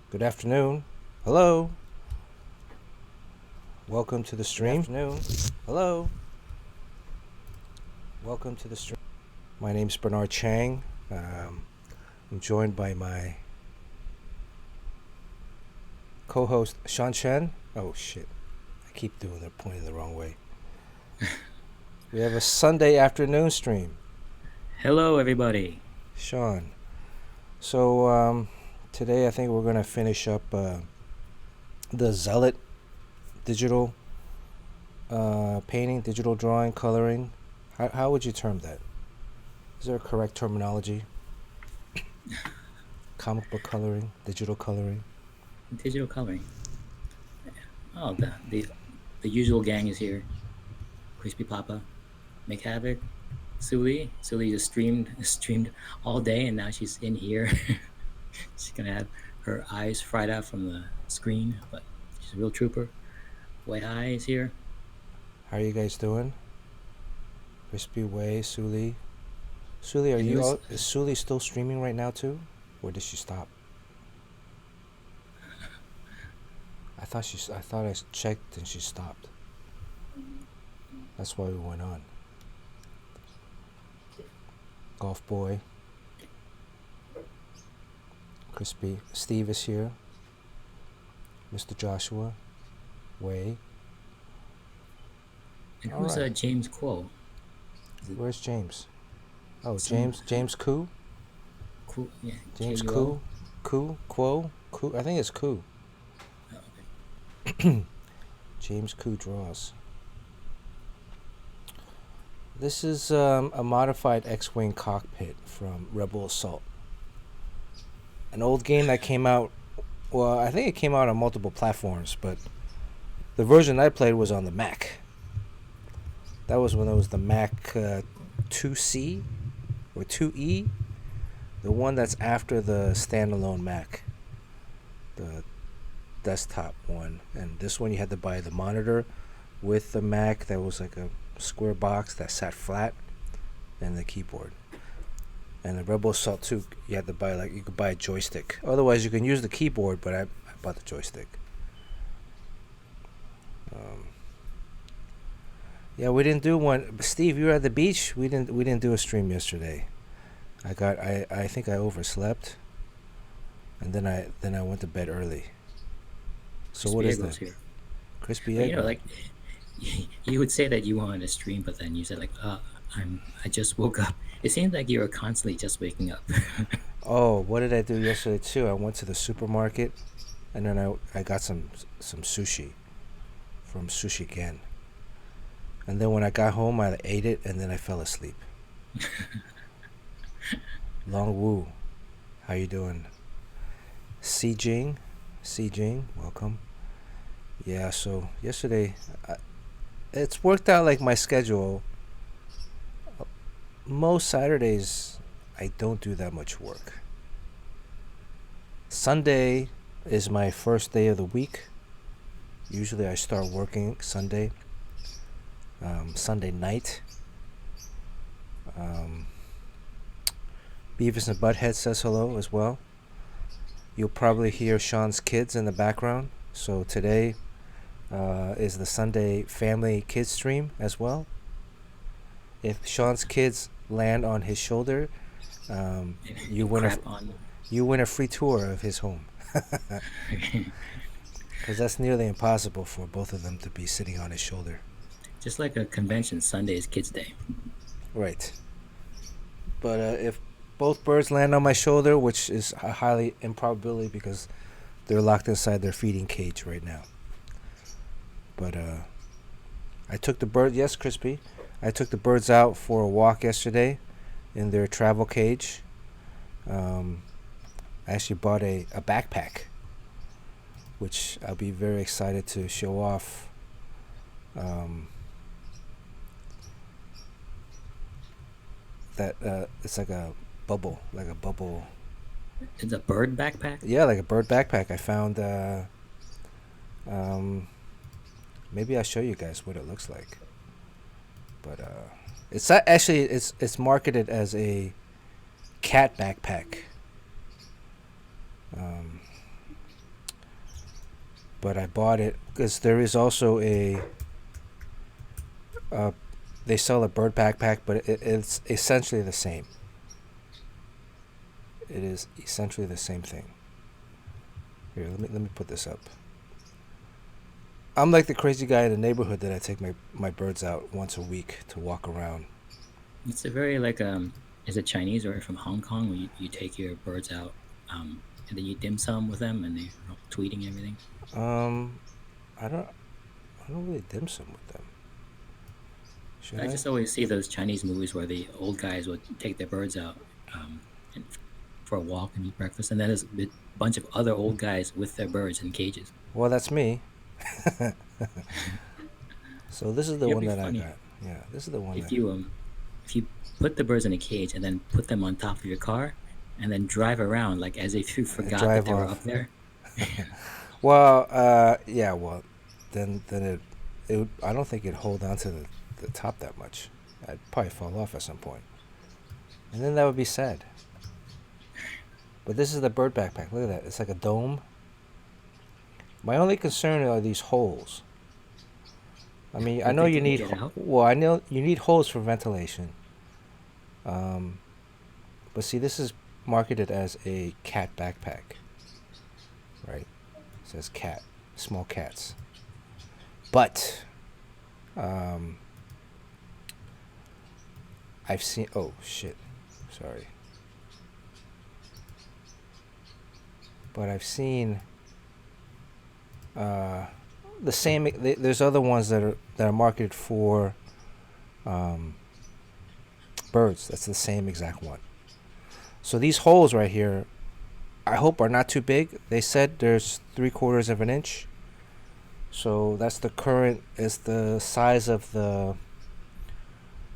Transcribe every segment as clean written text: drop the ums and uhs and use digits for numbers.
Good afternoon. Hello. Welcome to the stream. Good afternoon. Hello. Welcome to the stream. My name's Bernard Chang. I'm joined by my co-host Chen. Oh shit! I keep doing it, pointing the wrong way. We have a Sunday afternoon stream. Hello, everybody. Sean. So today I think we're gonna finish up the Zealot digital painting, digital drawing, coloring. How would you term that? Is there a correct terminology? Comic book coloring, digital coloring. Digital coloring. Oh, the usual gang is here. Crispy Papa, McHavoc, Suli. Suli just streamed all day, and now she's in here. She's gonna have her eyes fried out from the screen, but she's a real trooper. White Eye is here. How are you guys doing? Crispy Way, Suli. Suli, is Suli still streaming right now too? Or did she stop? I thought I checked and she stopped. That's why we went on. Golf Boy. Crispy. Steve is here. Mr. Joshua. Way. And who's right. James Quo? Where's James? Oh, James Koo? Koo, yeah. James Koo? Quo? I think it's Koo. Oh, okay. James Koo draws. This is a modified X-Wing cockpit from Rebel Assault. An old game that came out, well, I think it came out on multiple platforms, but the version I played was on the Mac. That was when it was the Mac 2C or 2E, the one that's after the standalone Mac, the desktop one. And this one you had to buy the monitor with the Mac that was like a square box that sat flat, and the keyboard. And the Rebel Assault 2, you had to buy, like, you could buy a joystick. Otherwise, you can use the keyboard, but I bought the joystick. Yeah, we didn't do one. Steve, you were at the beach. We didn't do a stream yesterday. I think I overslept, and then I went to bed early. So Crispy what is Egg that? Here. Crispy Egg. You know, like you would say that you wanted to stream, but then you said like, I just woke up. It seems like you were constantly just waking up. Oh, what did I do yesterday too? I went to the supermarket, and then I got some sushi from Sushi Gen. And then when I got home, I ate it, and then I fell asleep. Long Wu, how you doing? Si Jing, welcome. Yeah, so yesterday, it's worked out like my schedule. Most Saturdays, I don't do that much work. Sunday is my first day of the week. Usually I start working Sunday. Sunday night. Beavis and Butthead says hello as well. You'll probably hear Sean's kids in the background. So today is the Sunday family kids stream as well. If Sean's kids land on his shoulder, you win a free tour of his home. Because that's nearly impossible for both of them to be sitting on his shoulder. Just like a convention, Sunday is Kids Day. Right. But if both birds land on my shoulder, which is a highly improbability because they're locked inside their feeding cage right now. But I took the bird. Yes, Crispy. I took the birds out for a walk yesterday in their travel cage. I actually bought a backpack, which I'll be very excited to show off. That it's like a bubble. It's a bird backpack? Yeah, like a bird backpack. I found. Maybe I'll show you guys what it looks like. But it's actually it's marketed as a cat backpack. but I bought it because there is also uh, they sell a bird backpack, but it's essentially the same. It is essentially the same thing. Here, let me put this up. I'm like the crazy guy in the neighborhood that I take my birds out once a week to walk around. It's a very like is it Chinese or from Hong Kong where you take your birds out, and then you dim sum with them and they're all tweeting everything. Um, I don't I don't really dim sum with them. Should I I? just always see those Chinese movies where the old guys would take their birds out, and for a walk and eat breakfast, and then there's a bunch of other old guys with their birds in cages. Well, that's me. So this is the It'd one be that I funny got. Yeah, this is the one if that. you put the birds in a cage and then put them on top of your car, and then drive around like as if you forgot that Drive they were off. up there. Well, yeah. Well, then I don't think it'd hold on to the top that much. I'd probably fall off at some point, and then that would be sad. But this is the bird backpack. Look at that. It's like a dome. My only concern are these holes. I mean, I That know they you can need. get out. Well, I know you need holes for ventilation. Um, but see, this is marketed as a cat backpack, right? It says cat, small cats. But um, I've seen. Oh shit, sorry. But I've seen uh, the same. There's other ones that are marketed for um, birds. That's the same exact one. So these holes right here, I hope are not too big. They said there's 3/4 of an inch. So that's the current is the size of the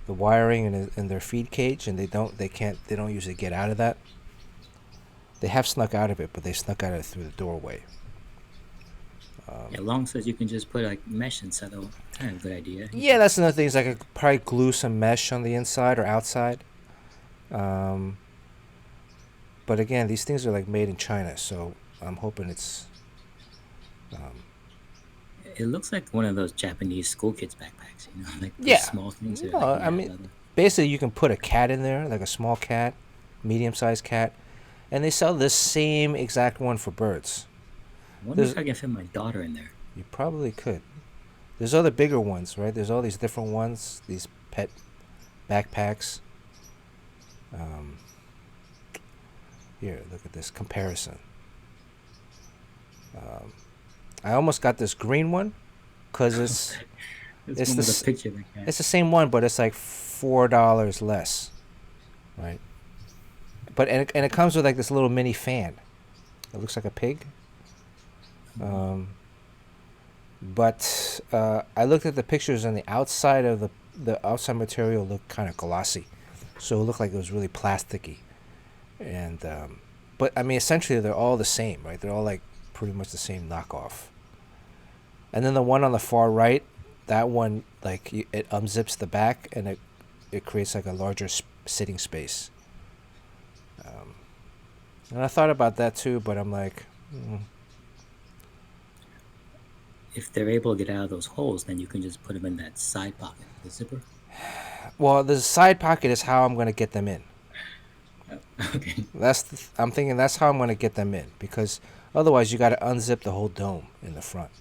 wiring in their feed cage, and they don't usually get out of that. They have snuck out of it, but they snuck out of it through the doorway. Yeah, Long says you can just put like mesh inside. Though, kind of a good idea. You Yeah, can, that's another thing. Is I could probably glue some mesh on the inside or outside. Um, but again, these things are like made in China, so I'm hoping it's. Um, it looks like one of those Japanese school kids backpacks. Like those yeah. small things are like No, I yeah, mean, leather. basically you can put a cat in there, like a small cat, medium-sized cat, and they sell this same exact one for birds. I wonder There's if I can fit my daughter in there. You probably could. There's other bigger ones, right? There's all these different ones, these pet backpacks. Um, Here, look at this comparison. Um, I almost got this green one, cause This it's one the with a picture of the cat. it's the same one, but it's like $4 less, right? But and it comes with like this little mini fan. It looks like a pig. Um, but I looked at the pictures, and the outside of the outside material looked kind of glossy, so it looked like it was really plasticky. And but I mean, essentially they're all the same, right? They're all like pretty much the same knockoff. And then the one on the far right, that one like it unzips the back, and it creates like a larger sitting space. Um, and I thought about that too, but I'm like, If they're able to get out of those holes, then you can just put them in that side pocket, the zipper. well, the side pocket is how I'm gonna get them in. Oh, okay. I'm thinking that's how I'm gonna get them in, because otherwise you got to unzip the whole dome in the front,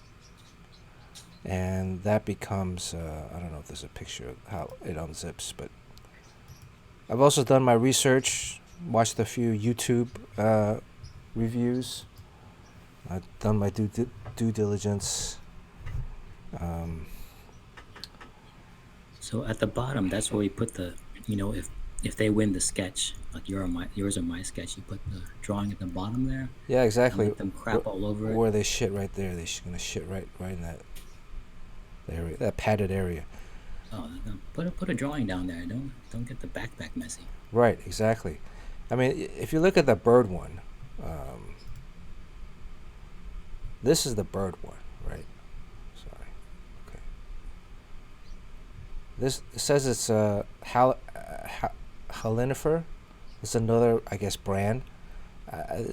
and that becomes I don't know if there's a picture of how it unzips, but I've also done my research, watched a few YouTube reviews. I've done my due diligence. Um, So at the bottom, that's where we put the, if they win the sketch, like yours or my sketch, you put the drawing at the bottom there yeah, and exactly. let them crap all over it. Where they shit right there, gonna shit right in that area, that padded area. Oh, no, put a drawing down there. Don't get the backpack messy. Right, exactly. I mean, if you look at the bird one, um, this is the bird one, right? Sorry. Okay. This it says it's Halinifer. It's another, I guess, brand.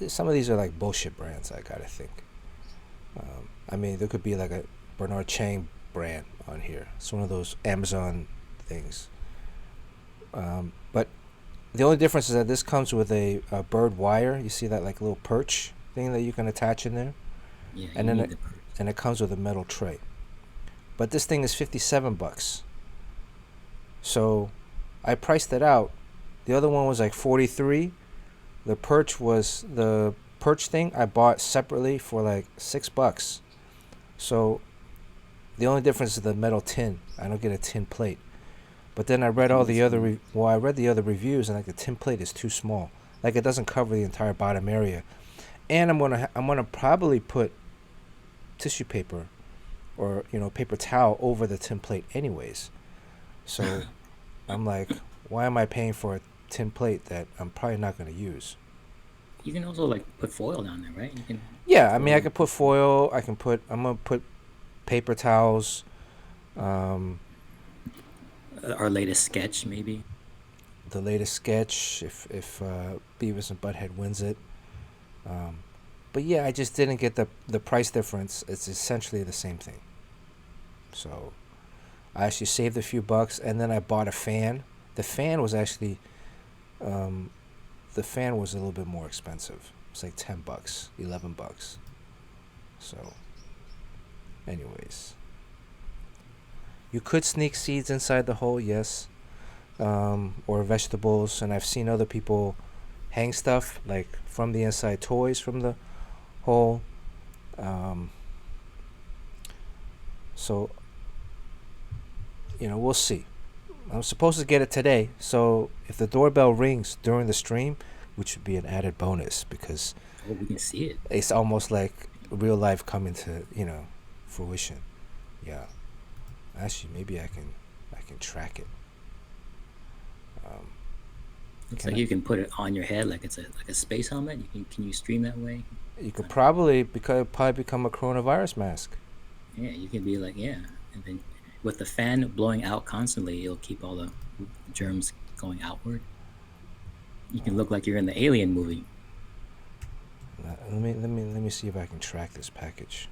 Some of these are like bullshit brands, I gotta think. I mean, there could be like a Bernard Chang brand on here. It's one of those Amazon things. But the only difference is that this comes with a bird wire. You see that like little perch thing that you can attach in there, Yeah, and you then need the perch. it comes with a metal tray. But this thing is $57. So I priced it out. The other one was like 43. The perch thing I bought separately for like $6. So the only difference is the metal tin. I don't get a tin plate. But then I read all the other I read the other reviews, and like the tin plate is too small. Like it doesn't cover the entire bottom area. And I'm gonna probably put tissue paper or paper towel over the tin plate anyways. So I'm like, why am I paying for a tin plate that I'm probably not gonna use? You can also like put foil down there, right? You can Yeah, I mean I foil could put foil. I'm gonna put paper towels. Um, our latest sketch, maybe. the latest sketch if Beavis and Butthead wins it. Um, but yeah, I just didn't get the price difference. It's essentially the same thing. So I actually saved a few bucks, and then I bought a fan. The fan was actually um, the fan was a little bit more expensive. It's like $10, $11. So, anyways, you could sneak seeds inside the hole, yes, or vegetables, and I've seen other people hang stuff like from the inside, toys from the hole. Um, so we'll see. I'm supposed to get it today, so if the doorbell rings during the stream, which would be an added bonus because Oh, we can see it. it's almost like real life coming to fruition. Yeah, actually, maybe I can track it. Um, Looks can like I, you can put it on your head like it's a space helmet. Can you stream that way? you could probably become a coronavirus mask. Yeah, you can be like, yeah, and then with the fan blowing out constantly, it'll keep all the germs going outward. You can look like you're in the Alien movie. Let me see if I can track this package.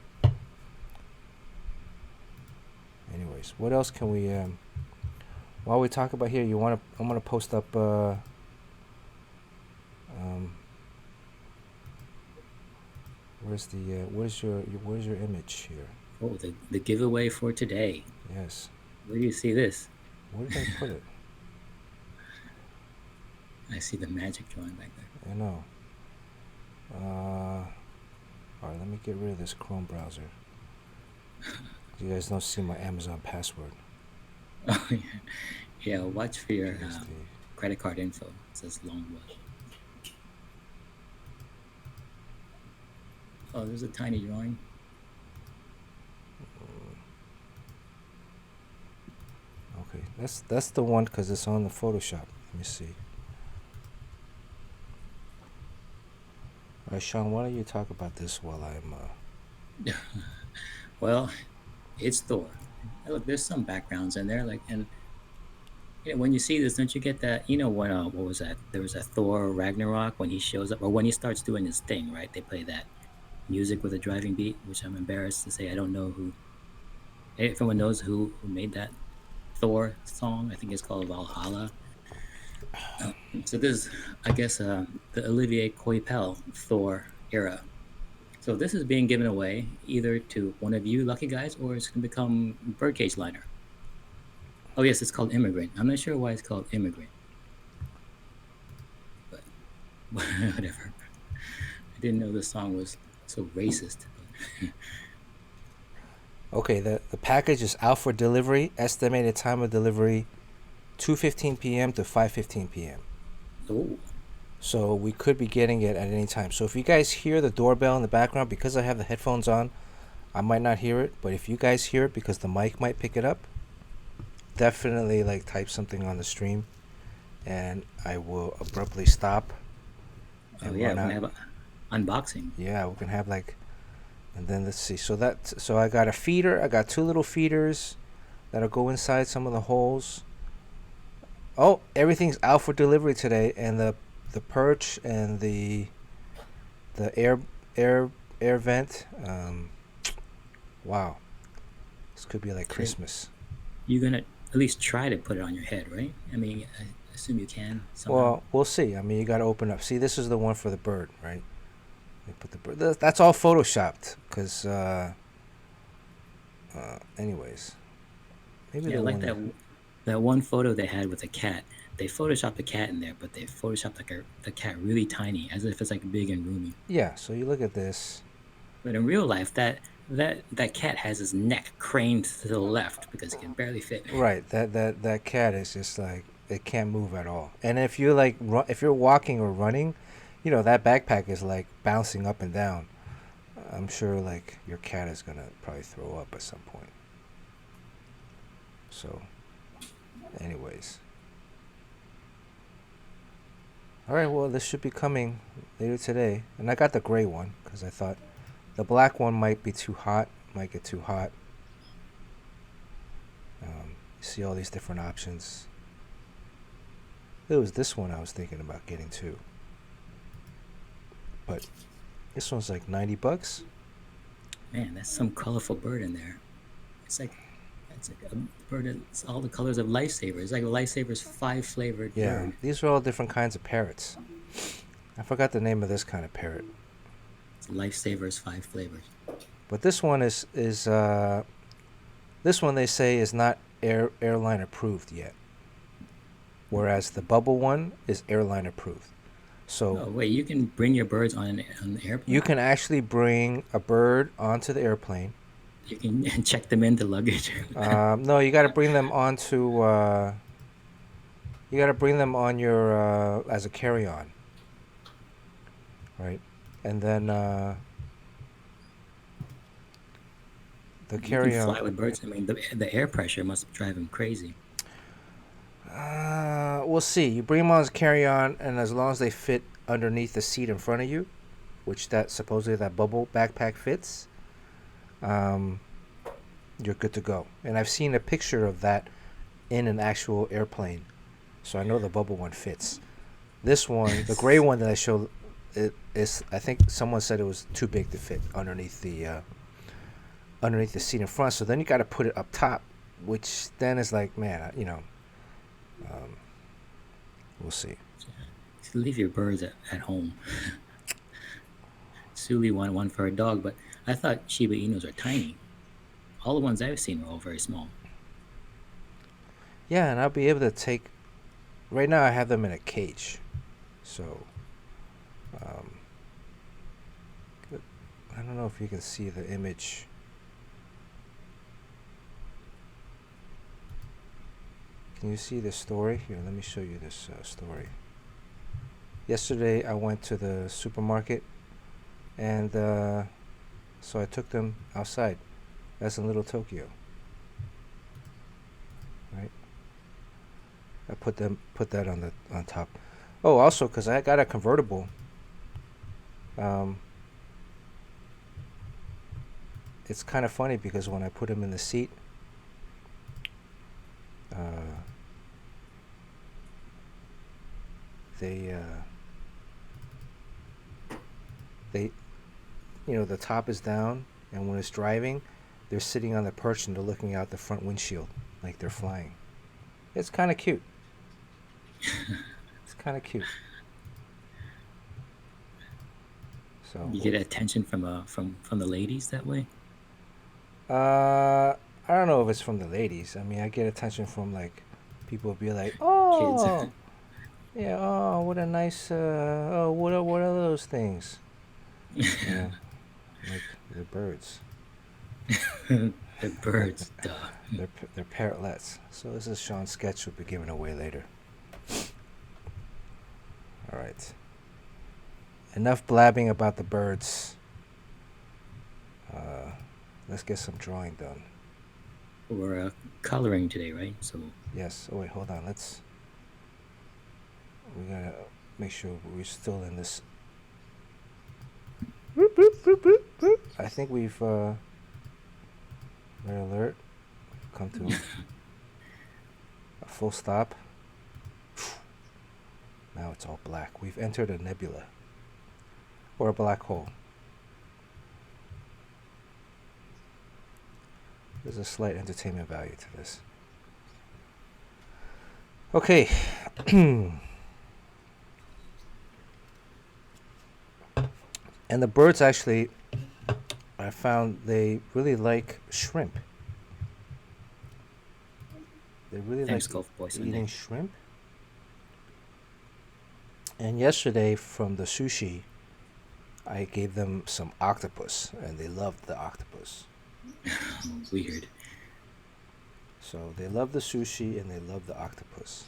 Anyways, what else can we while we talk about here? I'm gonna post up where's your image here? Oh, the giveaway for today. Yes. Where do you see this? Where did I put it? I see the magic drawing back there. I know. All right, let me get rid of this Chrome browser. You guys don't see my Amazon password. Oh, yeah. Yeah, watch for your Here's credit card info. It says Longwood. Oh, there's a tiny drawing. Okay, that's the one because it's on the Photoshop. Let me see. All right, Sean, why don't you talk about this while I'm Well, it's Thor. Look, there's some backgrounds in there, like, and when you see this, don't you get that? When what was that? There was a Thor Ragnarok when he shows up, or when he starts doing his thing, right? They play that music with a driving beat, which I'm embarrassed to say I don't know who. If everyone knows who made that Thor song, I think it's called Valhalla. So this is, I guess, the Olivier Coipel Thor era. So this is being given away either to one of you lucky guys, or it's going to become Birdcage Liner. Oh yes, it's called Immigrant. I'm not sure why it's called Immigrant, but whatever. I didn't know this song was so racist. Okay, the package is out for delivery. Estimated time of delivery 2:15 p.m. to 5:15 p.m. Oh, So we could be getting it at any time. So if you guys hear the doorbell in the background, because I have the headphones on, I might not hear it. But if you guys hear it, because the mic might pick it up, definitely like type something on the stream, and I will abruptly stop. oh yeah, we're gonna have an unboxing. Yeah, we can have like, and then let's see. So I got a feeder. I got two little feeders that'll go inside some of the holes. Oh, everything's out for delivery today, and the perch and the air vent. Wow. This could be like So Christmas. you're gonna at least try to put it on your head, right? I mean, I assume you can somehow. Well, we'll see. I mean, you got to open up. See, this is the one for the bird, right? They put the bird. That's all photoshopped. Cause, anyways, maybe Yeah, the like one. that one photo they had with the cat. They photoshopped the cat in there, but they photoshopped like the cat really tiny, as if it's like big and roomy. Yeah. So you look at this. But in real life, that cat has his neck craned to the left because he can barely fit. Right. That cat is just like it can't move at all. And if you're like if you're walking or running, that backpack is like bouncing up and down. I'm sure like your cat is gonna probably throw up at some point. So, anyways. All right. Well, this should be coming later today, and I got the gray one because I thought the black one might be too hot. Might get too hot. You see all these different options. It was this one I was thinking about getting too. But this one's like $90. Man, that's some colorful bird in there. It's like a bird that's all the colors of Lifesaver. It's like a Lifesaver's 5 flavored Yeah, bird. these are all different kinds of parrots. I forgot the name of this kind of parrot. It's Lifesaver's 5 flavors. But this one is this one they say is not airline approved yet. Whereas the bubble one is airline approved. So Oh wait, you can bring your birds on an airplane. you can actually bring a bird onto the airplane. You can check them in the luggage. No, you got to bring them onto. You got to bring them on your as a carry-on, right? And then the You can carry-on. fly with birds. I mean, the air pressure must drive them crazy. We'll see. You bring them on as carry-on, and as long as they fit underneath the seat in front of you, which that supposedly that bubble backpack fits, you're good to go. And I've seen a picture of that in an actual airplane, so I know the bubble one fits. This one, the gray one that I showed, it is. I think someone said it was too big to fit underneath the seat in front. So then you got to put it up top, which then is like, man, we'll see. Just leave your birds at home. Suli wanted one for her dog, but I thought Shiba Inus are tiny. All the ones I've seen are all very small. Yeah, and I'll be able to take. Right now, I have them in a cage, so I don't know if you can see the image. Can you see this story? Here, let me show you this story. Yesterday, I went to the supermarket, and so I took them outside. That's in Little Tokyo, right? I put that on top. Oh, also, because I got a convertible. It's kind of funny because when I put them in the seat, they the top is down, and when it's driving, they're sitting on the perch and they're looking out the front windshield like they're flying. It's kind of cute. It's kind of cute. So You get attention from the ladies that way. I don't know if it's from the ladies. I mean, I get attention from like people be like, Kids. "Oh, yeah, oh, what a nice oh, what are those things?" Yeah, like they're birds. The birds, duh. They're parrotlets. So this is Sean's sketch we'll be giving away later. All right. Enough blabbing about the birds. Let's get some drawing done. We're coloring today, right? So Yes. Oh wait, hold on. We gotta make sure we're still in this. I think we've red alert. We've come to a full stop. Now it's all black. We've entered a nebula or a black hole. There's a slight entertainment value to this. Okay. And the birds actually, I found they really like shrimp. They really like Thanks, Gulf Boy eating Sunday. shrimp. And yesterday from the sushi, I gave them some octopus, and they loved the octopus. Weird. So they love the sushi and they love the octopus.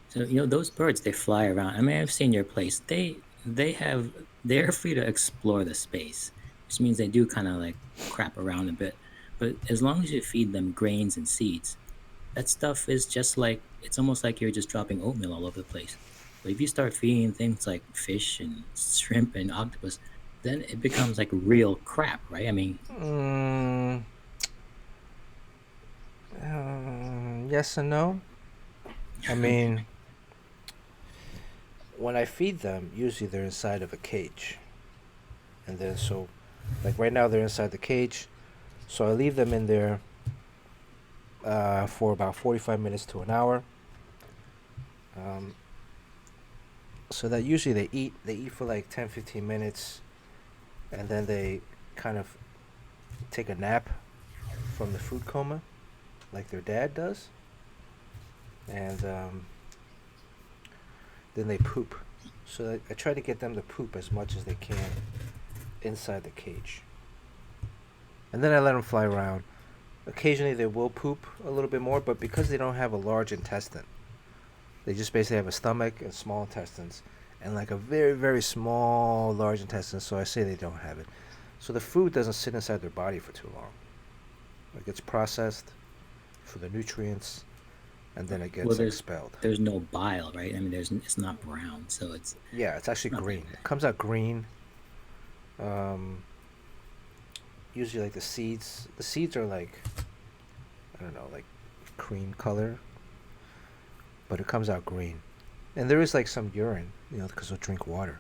So those birds, they fly around. I mean, I've seen your place. They're free to explore the space, which means they do kind of like crap around a bit. But as long as you feed them grains and seeds, that stuff is just like it's almost like you're just dropping oatmeal all over the place. But if you start feeding things like fish and shrimp and octopus, then it becomes like real crap, right? I mean, Mm, yes and no. I mean, when I feed them, usually they're inside of a cage. And then so, like right now, they're inside the cage. So I leave them in there for about 45 minutes to an hour. Um, so that usually they eat for like 10, 15 minutes. And then they kind of take a nap from the food coma, like their dad does. And then they poop. So I try to get them to poop as much as they can inside the cage. And then I let them fly around. Occasionally they will poop a little bit more, but because they don't have a large intestine, they just basically have a stomach and small intestines, and like a very, very small large intestine, so I say they don't have it. So the food doesn't sit inside their body for too long. It gets processed for the nutrients, and then it well, gets expelled. there's no bile, right? I mean, it's not brown, so Yeah, it's actually not that green. bad. It comes out green. Um, Usually like the seeds. The seeds are like, I don't know, like cream color, but it comes out green. And there is like some urine, because they'll drink water.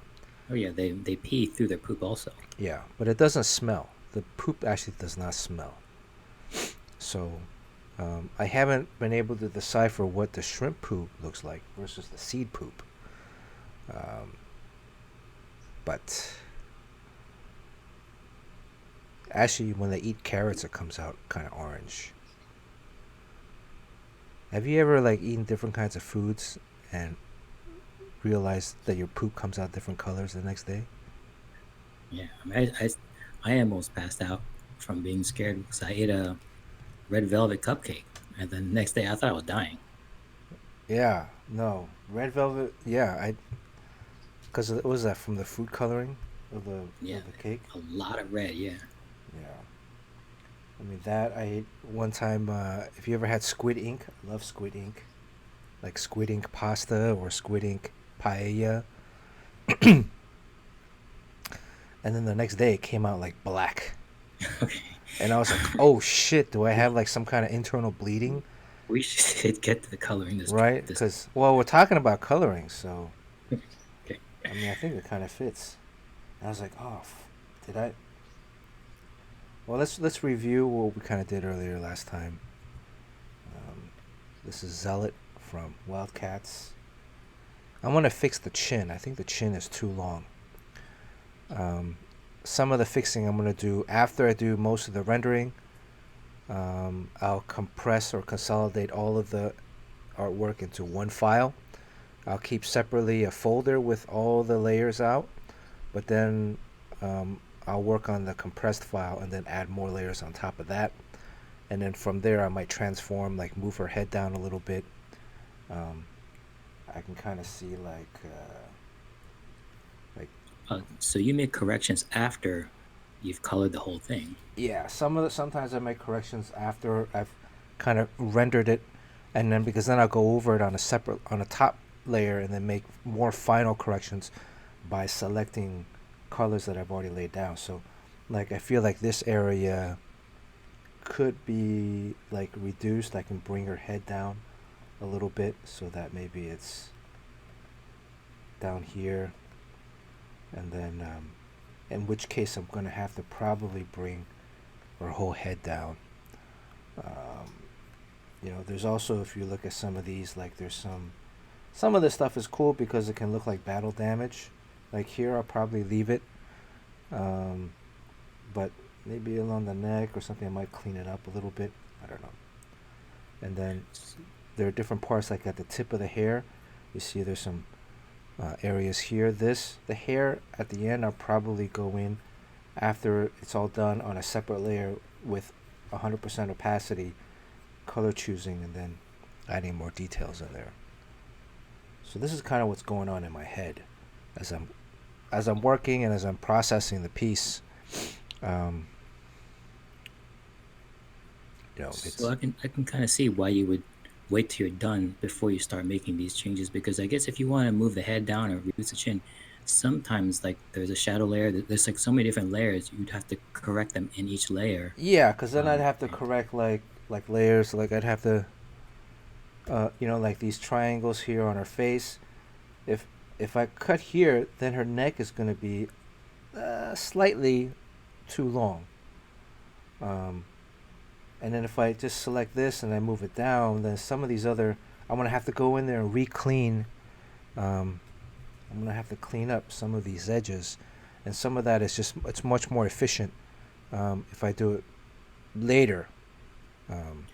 Oh yeah, they pee through their poop also. Yeah, but it doesn't smell. The poop actually does not smell. So I haven't been able to decipher what the shrimp poop looks like versus the seed poop. Um, but actually, when they eat carrots, it comes out kind of orange. Have you ever like eaten different kinds of foods and realized that your poop comes out different colors the next day? Yeah, I mean, I almost passed out from being scared because I ate a red velvet cupcake, and then the next day I thought I was dying. Yeah, no, red velvet. Yeah, I because it was that from the food coloring Yeah, of the cake. a lot of red. Yeah. Yeah, I mean that I ate one time. If you ever had squid ink, I love squid ink, like squid ink pasta or squid ink paella. And then the next day it came out like black, Okay. and I was like, "Oh shit! Do I have like some kind of internal bleeding?" We should get to the coloring this Right? this. Because well, we're talking about coloring, so Okay. I mean, I think it kind of fits. And I was like, "Oh, did I?" Well, let's review what we kind of did earlier last time. Um, this is Zealot from Wildcats. I want to fix the chin. I think the chin is too long. Um, some of the fixing I'm going to do after I do most of the rendering. I'll compress or consolidate all of the artwork into one file. I'll keep separately a folder with all the layers out, but then I'll work on the compressed file and then add more layers on top of that. And then from there, I might transform, like move her head down a little bit. Um, I can kind of see like So you make corrections after you've colored the whole thing. yeah. Sometimes I make corrections after I've kind of rendered it, and then because then I'll go over it on a top layer and then make more final corrections by selecting colors that I've already laid down. So, like I feel like this area could be like reduced. I can bring her head down a little bit so that maybe it's down here, and then in which case I'm gonna have to probably bring her whole head down There's also, if you look at some of these, like there's some of this stuff is cool because it can look like battle damage. Like here, I'll probably leave it, um, but maybe along the neck or something, I might clean it up a little bit. I don't know. And then there are different parts, like at the tip of the hair. You see, there's some areas here. The hair at the end, I'll probably go in after it's all done on a separate layer with 100% opacity, color choosing, and then adding more details in there. So this is kind of what's going on in my head as I'm working and as I'm processing the piece. Um, So I can kind of see why you would wait till you're done before you start making these changes, because I guess if you want to move the head down or reduce the chin, sometimes like there's a shadow layer. There's like so many different layers. You'd have to correct them in each layer. yeah, because then I'd have to And correct like layers. Like I'd have to, like these triangles here on her face. If if I cut here, then her neck is going to be slightly too long. Um, and then if I just select this and I move it down, then some of these other, I'm going to have to go in there and re-clean. Um, I'm going to have to clean up some of these edges. And some of that is just, it's much more efficient if I do it later. Um,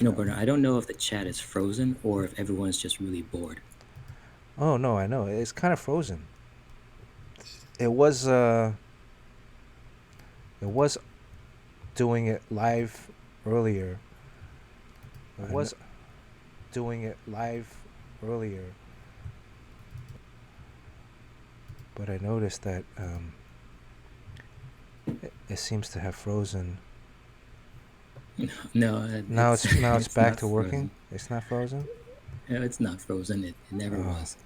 Bernard, I don't know if the chat is frozen or if everyone's just really bored. oh, no, I know. It's kind of frozen. It was doing it live earlier. It I'm was doing it live earlier, but I noticed that it seems to have frozen. No, Now it's it's it's back not to working. frozen. It's not frozen. No, it's not frozen. It never Oh, was.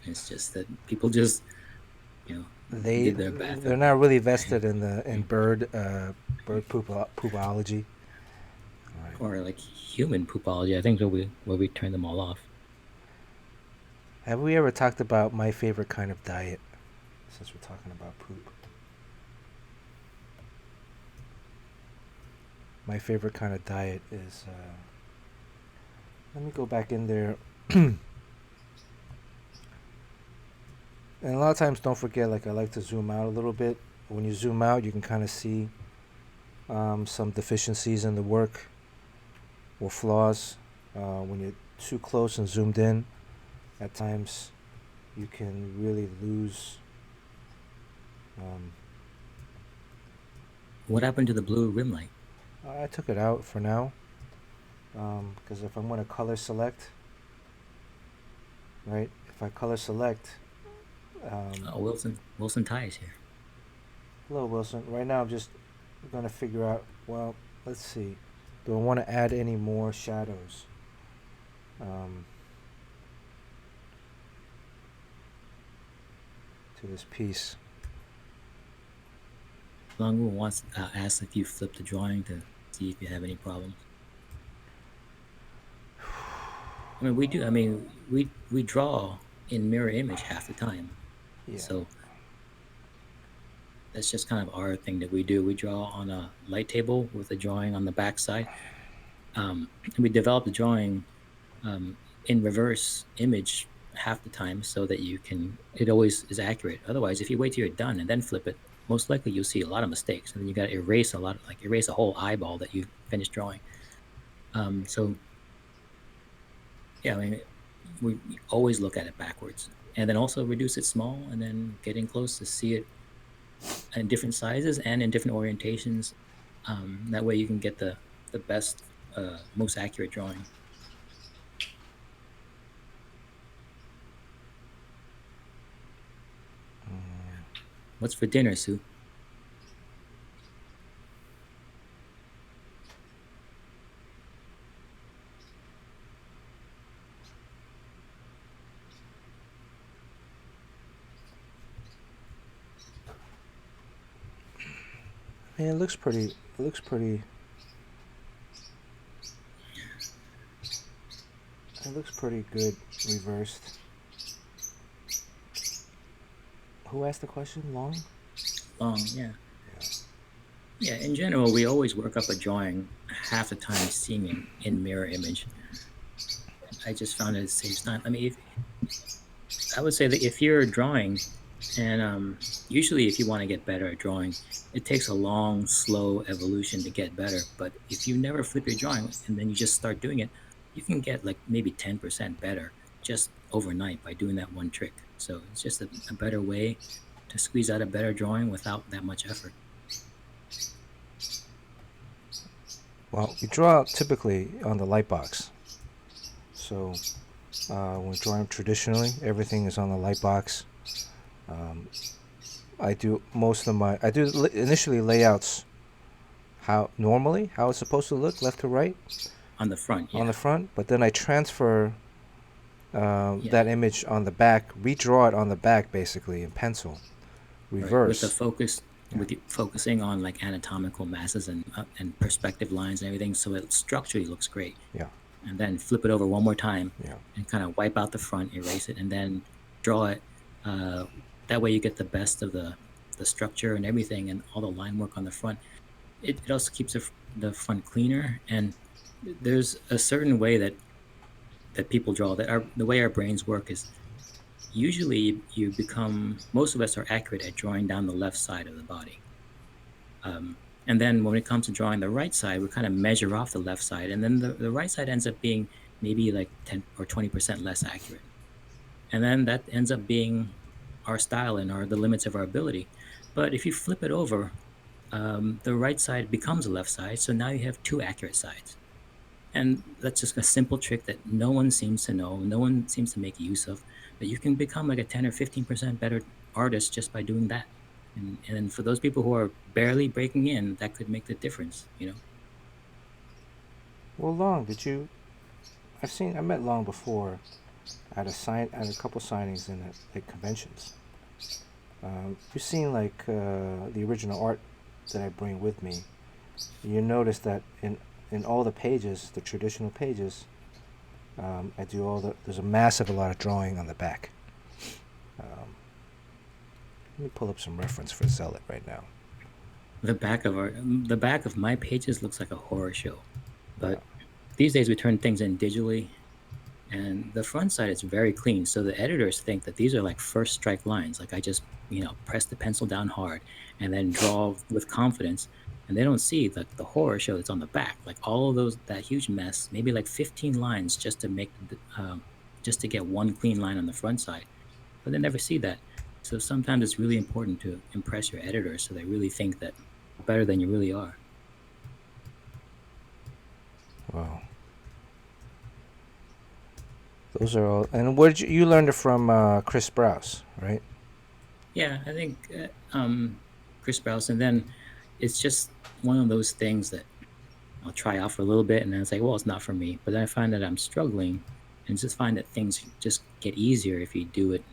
It's just that people just you know they did their bath they're up not really and vested in the in bird poopology. All right. or like human poopology. I think where we turn them all off. Have we ever talked about my favorite kind of diet? Since we're talking about poop, my favorite kind of diet is. Let me go back in there. And a lot of times, don't forget, like I like to zoom out a little bit. When you zoom out, you can kind of see some deficiencies in the work or flaws. When you're too close and zoomed in, at times you can really lose. Um, What happened to the blue rim light? I took it out for now because if I'm going to color select, right? If I color select, um, Oh, Wilson Ty is here. hello Wilson. Right now, I'm just going to figure out. Well, let's see. Do I want to add any more shadows? Um, to this piece. Longu wants asks if you flip the drawing to see if you have any problems. I mean, we do. I mean, we draw in mirror image half the time, Yeah. so that's just kind of our thing that we do. We draw on a light table with a drawing on the back side. And we develop the drawing in reverse image half the time so that it always is accurate. Otherwise, if you wait till you're done and then flip it, most likely you'll see a lot of mistakes, and then you got to erase erase a whole eyeball that you finished drawing. So yeah, I mean, we always look at it backwards, and then also reduce it small, and then getting close to see it in different sizes and in different orientations. That way, you can get the best, most accurate drawing. What's for dinner, Sue? Man, it looks pretty. It looks pretty. It looks pretty good reversed. Who asked the question? Long, yeah. Yeah. Yeah, in general, we always work up a drawing half the time seeing it in mirror image. I just found it saves time. I mean, I would say that if you're drawing, and usually if you want to get better at drawing, it takes a long, slow evolution to get better. But if you never flip your drawing and then you just start doing it, you can get like maybe 10% better just overnight by doing that one trick. So it's just a better way to squeeze out a better drawing without that much effort. Well, we draw typically on the light box. So when we're drawing traditionally, everything is on the light box. I do most of my initially layouts how it's supposed to look, left to right On the front, yeah. on the front, but then I transfer Yeah. that image on the back, redraw it on the back basically in pencil, Right. reverse. With the focus, with you focusing on like anatomical masses and perspective lines and everything, so it structurally looks great. Yeah, And then flip it over one more time yeah. and kind of wipe out the front, erase it, and then draw it. That way you get the best of the structure and everything and all the line work on the front. It also keeps the front cleaner. And there's a certain way that people draw, the way our brains work is usually most of us are accurate at drawing down the left side of the body. And then when it comes to drawing the right side, we kind of measure off the left side, and then the right side ends up being maybe like 10 or 20% less accurate. And then that ends up being our style and the limits of our ability. But if you flip it over, the right side becomes the left side, so now you have two accurate sides. And that's just a simple trick that no one seems to know, no one seems to make use of. But you can become like a 10 or 15% better artist just by doing that. And for those people who are barely breaking in, that could make the difference, you know? Well, Long, I met Long before at a couple signings at conventions. You've seen like the original art that I bring with me. You notice that in all the pages, the traditional pages, I do there's a lot of drawing on the back. Let me pull up some reference for Zealot right now. The back of my pages looks like a horror show. But Yeah. these days we turn things in digitally, and the front side is very clean. So the editors think that these are like first strike lines. Like I just, press the pencil down hard and then draw with confidence. And they don't see like the horror show that's on the back, like all of that huge mess, maybe like 15 lines just to get one clean line on the front side. But they never see that. So sometimes it's really important to impress your editors so they really think that you're better than you really are. Wow. Those are all. And where did you learned it from? Chris Sprouse, right? Yeah, I think Chris Sprouse, and then it's just one of those things that I'll try out for a little bit, and then it's like, well, it's not for me. But then I find that I'm struggling, and just find that things just get easier if you do it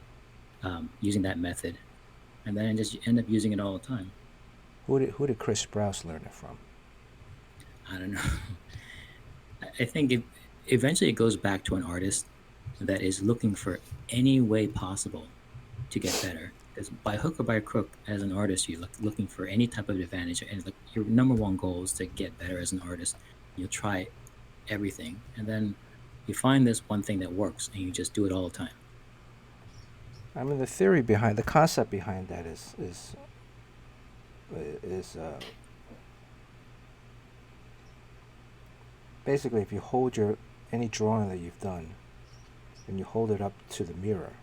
using that method, and then I just end up using it all the time. Who did Chris Sprouse learn it from? I don't know. I think eventually it goes back to an artist that is looking for any way possible to get better. Because by hook or by crook, as an artist, you're looking for any type of advantage, and like your number one goal is to get better as an artist. You'll try everything, and then you find this one thing that works, and you just do it all the time. I mean, the concept behind that is basically if you hold any drawing that you've done and you hold it up to the mirror,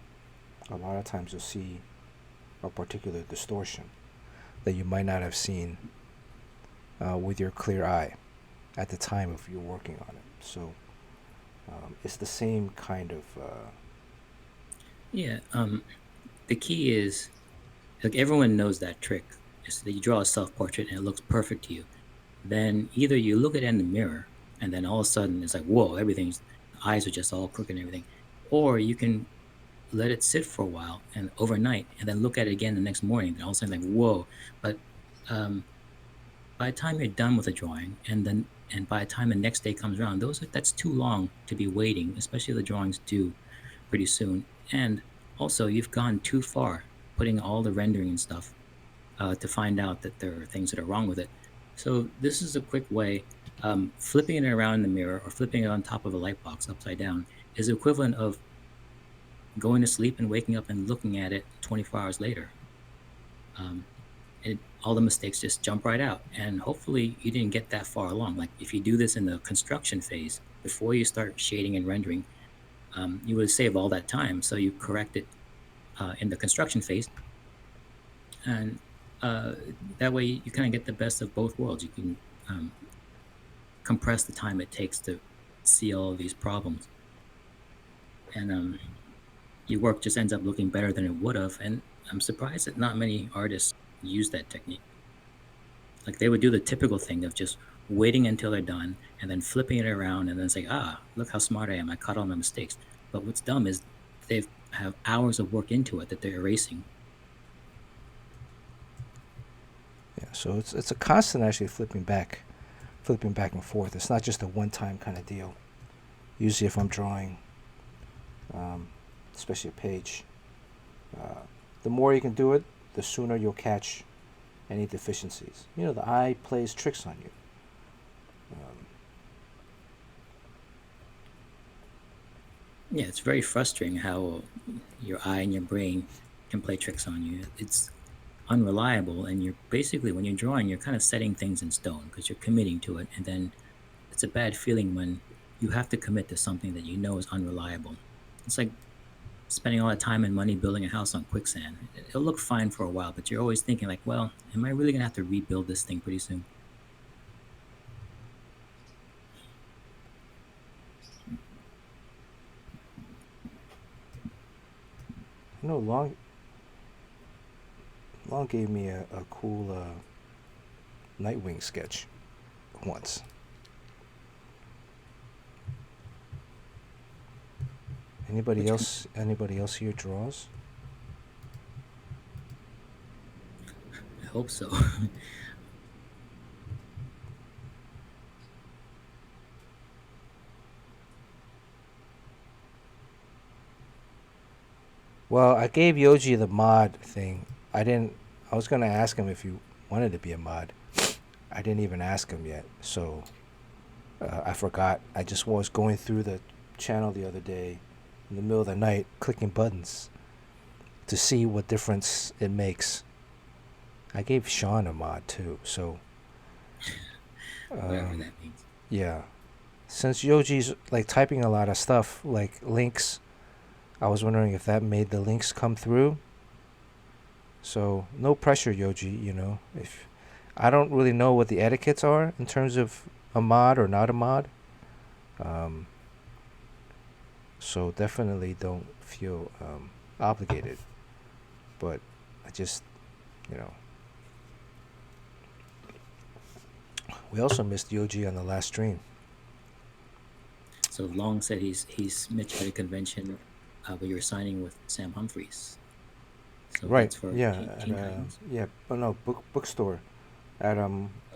a lot of times you'll see a particular distortion that you might not have seen with your clear eye at the time of you working on it. So it's the same kind of. Yeah. The key is like everyone knows that trick. Is that you draw a self-portrait and it looks perfect to you. Then either you look at it in the mirror and then all of a sudden it's like, whoa, the eyes are just all crooked and everything. Or you can let it sit for a while and overnight and then look at it again the next morning and all of a sudden like, whoa. But um, by the time you're done with the drawing and by the time the next day comes around, that's too long to be waiting, especially if the drawing's due pretty soon. And also you've gone too far putting all the rendering and stuff to find out that there are things that are wrong with it. So this is a quick way Flipping it around in the mirror or flipping it on top of a light box upside down is equivalent of going to sleep and waking up and looking at it 24 hours later. Um, all the mistakes just jump right out. And hopefully you didn't get that far along. Like if you do this in the construction phase, before you start shading and rendering, you would save all that time. So you correct it in the construction phase. And uh, that way you kind of get the best of both worlds. You can um, compress the time it takes to see all of these problems. And your work just ends up looking better than it would have. And I'm surprised that not many artists use that technique. Like they would do the typical thing of just waiting until they're done and then flipping it around and then say, look how smart I am. I caught all my mistakes. But what's dumb is they have hours of work into it that they're erasing. Yeah, so it's a constant actually flipping back and forth. It's not just a one-time kind of deal. Usually if I'm drawing, especially a page, the more you can do it, the sooner you'll catch any deficiencies. You know, the eye plays tricks on you. Yeah, it's very frustrating how your eye and your brain can play tricks on you. It's unreliable, and you're basically, when you're drawing, you're kind of setting things in stone because you're committing to it. And then it's a bad feeling when you have to commit to something that you know is unreliable. It's like spending all that time and money building a house on quicksand. It'll look fine for a while, but you're always thinking like, well, am I really gonna have to rebuild this thing pretty soon? You know, Long gave me a cool Nightwing sketch once. Anybody Which else? Anybody else here draws? I hope so. Well, I gave Yoji the mod thing. I didn't. I was gonna ask him if he wanted to be a mod. I didn't even ask him yet, so I forgot. I just was going through the channel the other day in the middle of the night, clicking buttons to see what difference it makes. I gave Sean a mod too, so Whatever um, that means. yeah. Since Yoji's like typing a lot of stuff, like links, I was wondering if that made the links come through. So no pressure, Yoji. You know, if I don't really know what the etiquettes are in terms of a mod or not a mod, um, so definitely don't feel obligated. But I just, you know, we also missed Yoji on the last stream. So Long said he's met you at a convention, but you're signing with Sam Humphries. So Right. that's for Yeah. Teen Titans. Yeah. Oh no, bookstore at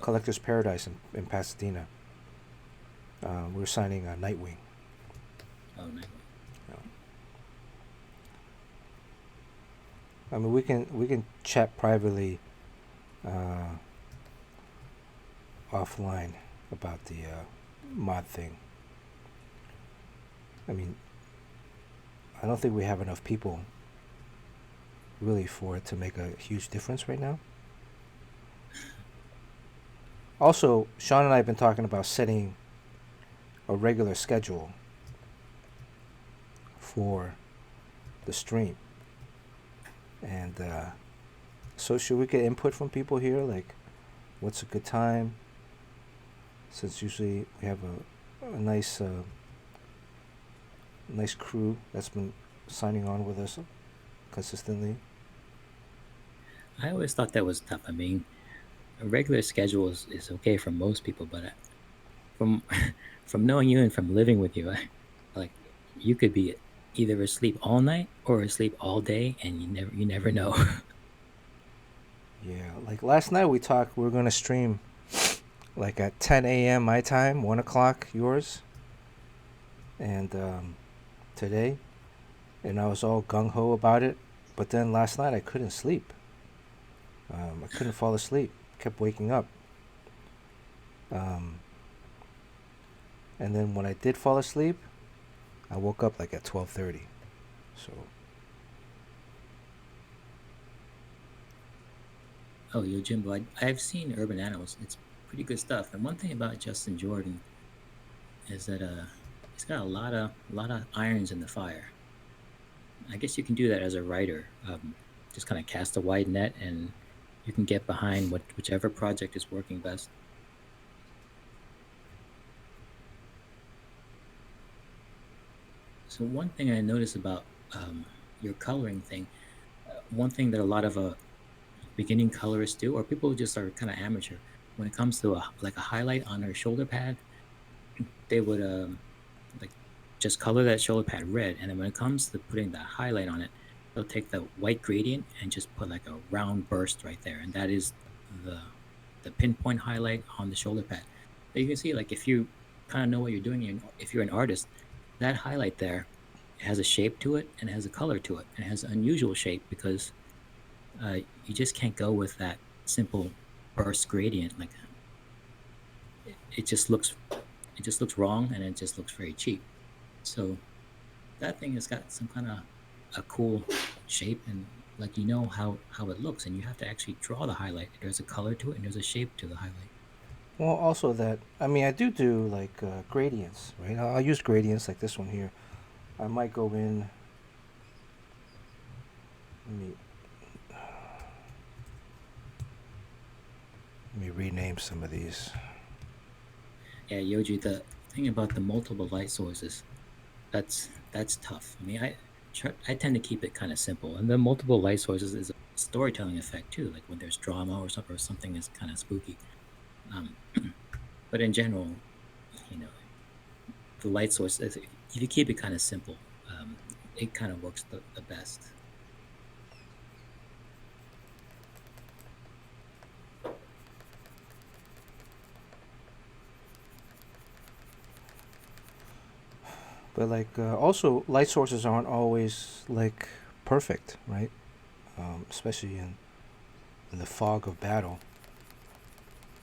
Collector's Paradise in Pasadena. We were signing Nightwing. Oh, nice. You know. I mean, we can chat privately, uh, offline about the mod thing. I mean, I don't think we have enough people really for it to make a huge difference right now. Also, Sean and I have been talking about setting a regular schedule for the stream. And so, should we get input from people here? Like, what's a good time? Since usually we have a nice crew that's been signing on with us consistently. I always thought that was tough. I mean, a regular schedule is okay for most people, but from from knowing you and from living with you, like you could be either asleep all night or asleep all day, and you never know. Yeah, like last night we talked. We are gonna stream like at 10 a.m. my time, 1 o'clock yours, and today, and I was all gung ho about it. But then last night I couldn't sleep. I couldn't fall asleep. Kept waking up. Um, And then when I did fall asleep, I woke up like at 12:30. So Oh, Yojimbo, I've seen Urban Animals. It's pretty good stuff. And one thing about Justin Jordan is that he's got a lot of irons in the fire. I guess you can do that as a writer. Just kind of cast a wide net, and you can get behind whichever project is working best. So one thing I noticed about your coloring thing, one thing that a lot of beginning colorists do, or people who just are kind of amateur, when it comes to like a highlight on their shoulder pad, they would like just color that shoulder pad red, and then when it comes to putting the highlight on it, they'll take the white gradient and just put like a round burst right there, and that is the the pinpoint highlight on the shoulder pad. But you can see, like, if you kind of know what you're doing, if you're an artist, that highlight there has a shape to it and it has a color to it, and it has an unusual shape because you just can't go with that simple burst gradient. Like, it just looks wrong, and it just looks very cheap. So that thing has got some kind of a cool shape, and like, how it looks, and you have to actually draw the highlight. There's a color to it and there's a shape to the highlight. well, also that I mean I do like gradients, right? I'll use gradients like this one here. I might go in. Let me rename some of these. Yeah, Yoji, the thing about the multiple light sources, that's tough. I mean, I tend to keep it kind of simple, and the multiple light sources is a storytelling effect too. Like when there's drama or something is kind of spooky. Um, but in general, you know, the light source, if you keep it kind of simple, it kind of works the best. But like also light sources aren't always like perfect, right? Especially in the fog of battle.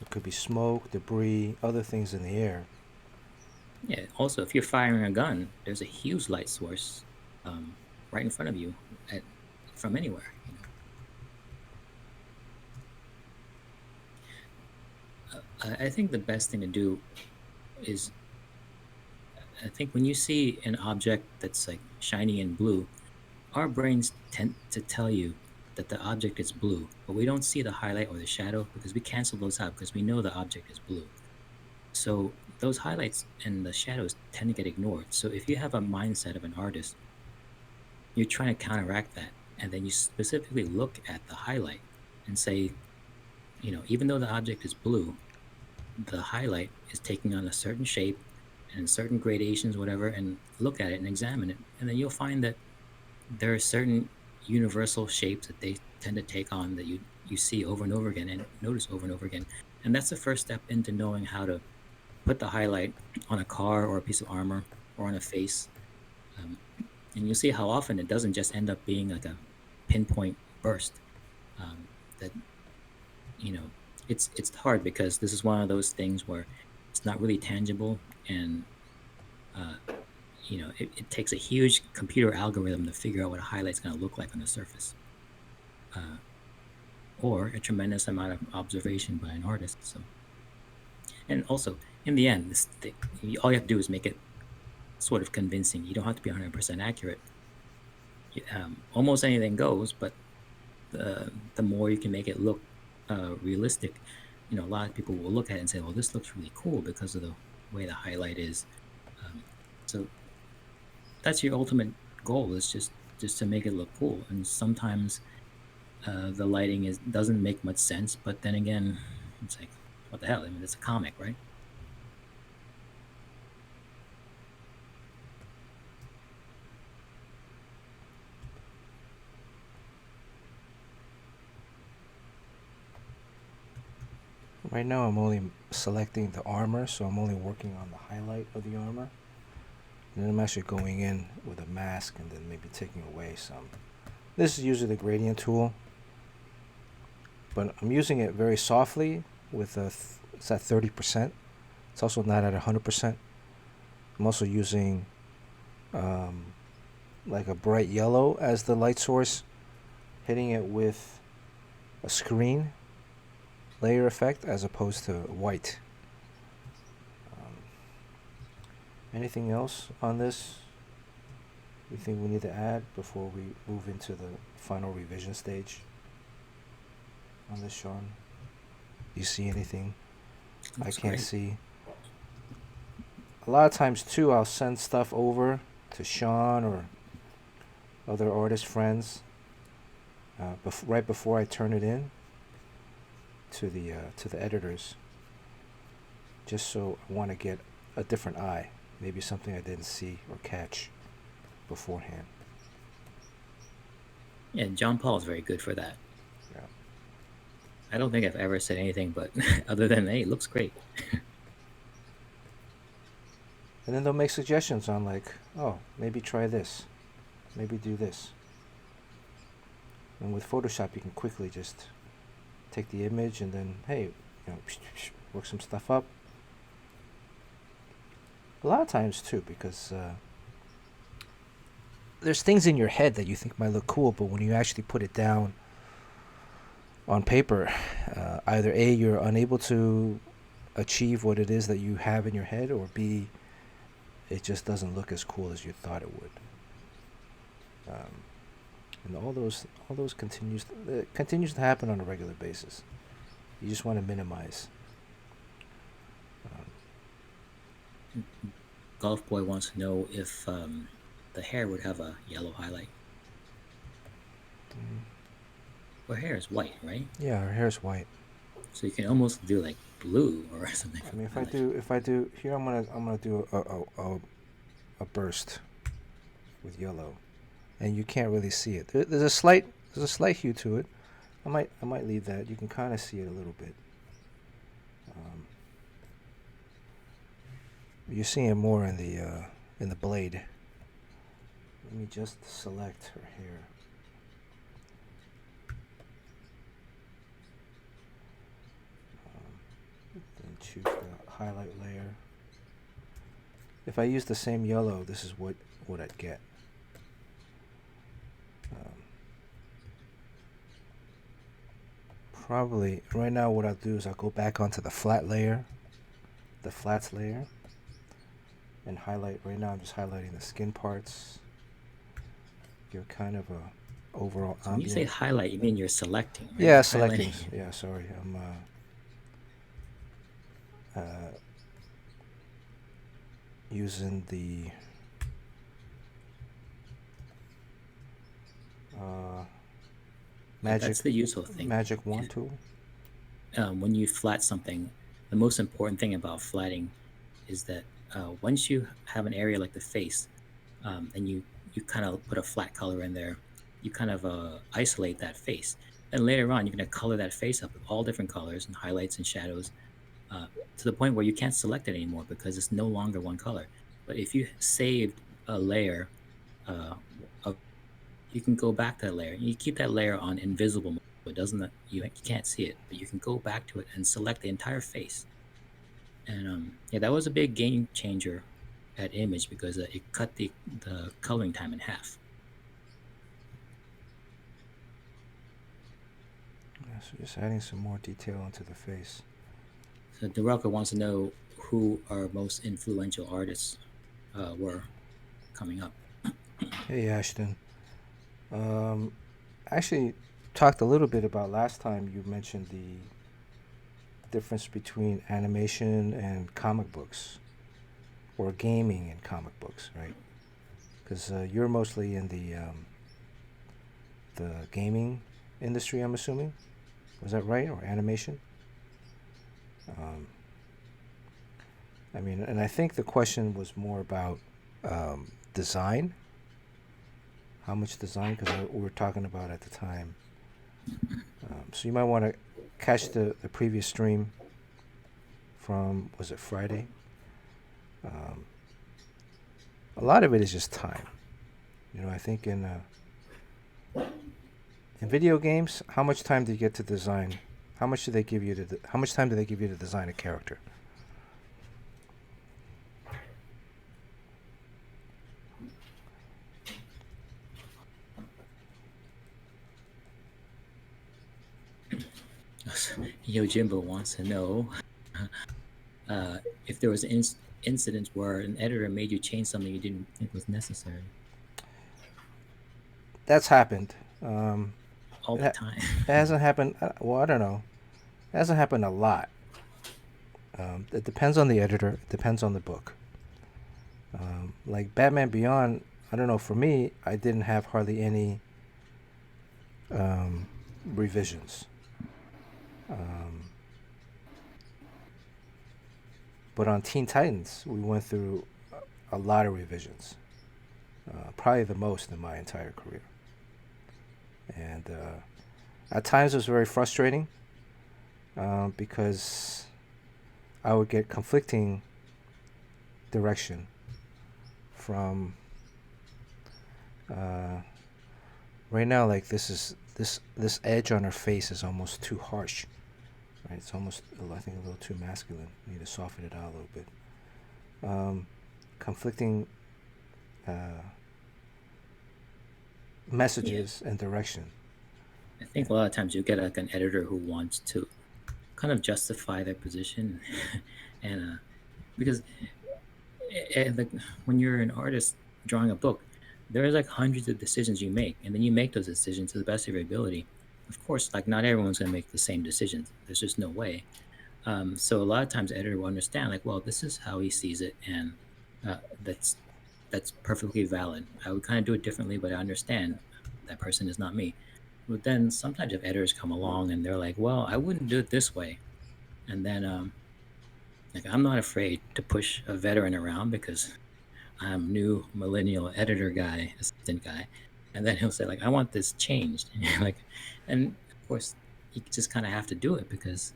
It could be smoke, debris, other things in the air. Yeah. Also, if you're firing a gun, there's a huge light source um, right in front of you at from anywhere. I think the best thing to do is, I think when you see an object that's like shiny and blue, our brains tend to tell you that the object is blue, but we don't see the highlight or the shadow because we cancel those out because we know the object is blue. So those highlights and the shadows tend to get ignored. So if you have a mindset of an artist, you're trying to counteract that, and then you specifically look at the highlight and say, even though the object is blue, the highlight is taking on a certain shape and certain gradations, whatever, and look at it and examine it. And then you'll find that there are certain universal shapes that they tend to take on that you see over and over again and notice over and over again. And that's the first step into knowing how to put the highlight on a car or a piece of armor or on a face. Um, and you'll see how often it doesn't just end up being like a pinpoint burst. That you know, it's hard because this is one of those things where it's not really tangible, and uh, it takes a huge computer algorithm to figure out what a highlight's going to look like on the surface, uh, or a tremendous amount of observation by an artist. So, and also in the end, this thing, all you have to do is make it sort of convincing. You don't have to be 100% accurate. Almost anything goes, but the more you can make it look realistic, a lot of people will look at it and say, "Well, this looks really cool because of the way the highlight is." Um, so that's your ultimate goal, is just to make it look cool. And sometimes the lighting doesn't make much sense, but then again, it's like, what the hell? I mean, it's a comic, right? Right now, I'm only selecting the armor, so I'm only working on the highlight of the armor. And then I'm actually going in with a mask and then maybe taking away some. This is usually the gradient tool, but I'm using it very softly with it's at 30%. It's also not at 100%. I'm also using um, like a bright yellow as the light source, hitting it with a screen layer effect as opposed to white. Um, Anything else on this you think we need to add before we move into the final revision stage on this, Sean? You see anything I Looks can't great. see? A lot of times too, I'll send stuff over to Sean or other artist friends right before I turn it in to the editors, just so I want to get a different eye, maybe something I didn't see or catch beforehand. Yeah, John Paul is very good for that. Yeah. I don't think I've ever said anything but other than, hey, it looks great. And then they'll make suggestions on like, oh, maybe try this, maybe do this. And with Photoshop, you can quickly just take the image and then, hey, work some stuff up. A lot of times too, because there's things in your head that you think might look cool, but when you actually put it down on paper, either A, you're unable to achieve what it is that you have in your head, or B, it just doesn't look as cool as you thought it would. And all those continues to happen on a regular basis. You just want to minimize. Golf Boy wants to know if the hair would have a yellow highlight. Her hair is white, right? Yeah, her hair's white. So you can almost do like blue or something. I mean, if I do here, I'm gonna do a burst with yellow, and you can't really see it. There's a slight hue to it. I might leave that. You can kind of see it a little bit. You're seeing it more in the blade. Let me just select her hair. Then choose the highlight layer. If I use the same yellow, this is what I'd get. Probably right now what I'll do is I'll go back onto the flat layer, the flats layer, and highlight. Right now I'm just highlighting the skin parts. Give kind of a overall So when you say highlight, you mean you're selecting, right? Yeah, selecting. Yeah, sorry. I'm using the magic. That's the useful thing. Magic wand tool. When you flat something, the most important thing about flatting is that once you have an area like the face, and you kind of put a flat color in there, you kind of isolate that face. And later on, you're going to color that face up with all different colors and highlights and shadows to the point where you can't select it anymore because it's no longer one color. But if you saved a layer, you can go back to that layer. You keep that layer on invisible mode. It doesn't you can't see it, but you can go back to it and select the entire face. And yeah, that was a big game changer at Image because it cut the coloring time in half. Yeah, so just adding some more detail into the face. So Derucker wants to know who our most influential artists were coming up. Hey Ashton. Actually talked a little bit about last time. You mentioned the difference between animation and comic books, or gaming and comic books, right? Because you're mostly in the gaming industry, I'm assuming. Was that right? Or animation? I mean, and I think the question was more about design. How much design? Because we were talking about at the time. So you might want to catch the previous stream from, was it Friday? A lot of it is just time. I think in video games, how much time do you get to design? How much do they give you how much time do they give you to design a character? Yojimbo wants to know uh, if there was an incident where an editor made you change something you didn't think was necessary. That's happened. Um, All it, the ha- time. it hasn't happened. Well, I don't know. It hasn't happened a lot. It depends on the editor. It depends on the book. Like Batman Beyond, I don't know. For me, I didn't have hardly any um, revisions. Um, but on Teen Titans, we went through a lot of revisions. Probably the most in my entire career. And at times it was very frustrating because I would get conflicting direction from uh, right now. Like this edge on her face is almost too harsh. Right, it's almost I think a little too masculine. I need to soften it out a little bit. Conflicting uh, Yeah, messages and direction. I think a lot of times you get like an editor who wants to kind of justify their position, and because like when you're an artist drawing a book, there's like hundreds of decisions you make, and then you make those decisions to the best of your ability. Of course, like not everyone's going to make the same decisions. There's just no way. So a lot of times, the editor will understand, like, well, this is how he sees it, and uh, that's that's perfectly valid. I would kind of do it differently, but I understand that person is not me. But then sometimes if editors come along and they're like, well, I wouldn't do it this way, and then like I'm not afraid to push a veteran around because I'm new millennial editor guy, assistant guy, and then he'll say like, I want this changed, like, and of course you just kind of have to do it because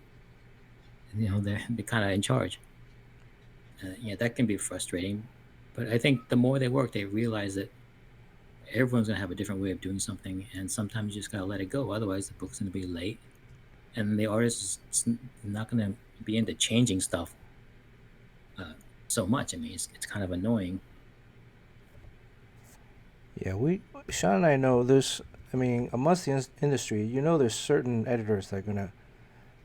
they're kind of in charge. Yeah, that can be frustrating, but I think the more they work, they realize that everyone's gonna have a different way of doing something, and sometimes you just gotta let it go. Otherwise, the book's gonna be late, and the artist is not gonna be into changing stuff uh, so much. I mean, it's kind of annoying. Yeah, we Sean and I know there's. I mean, amongst the industry, there's certain editors that are gonna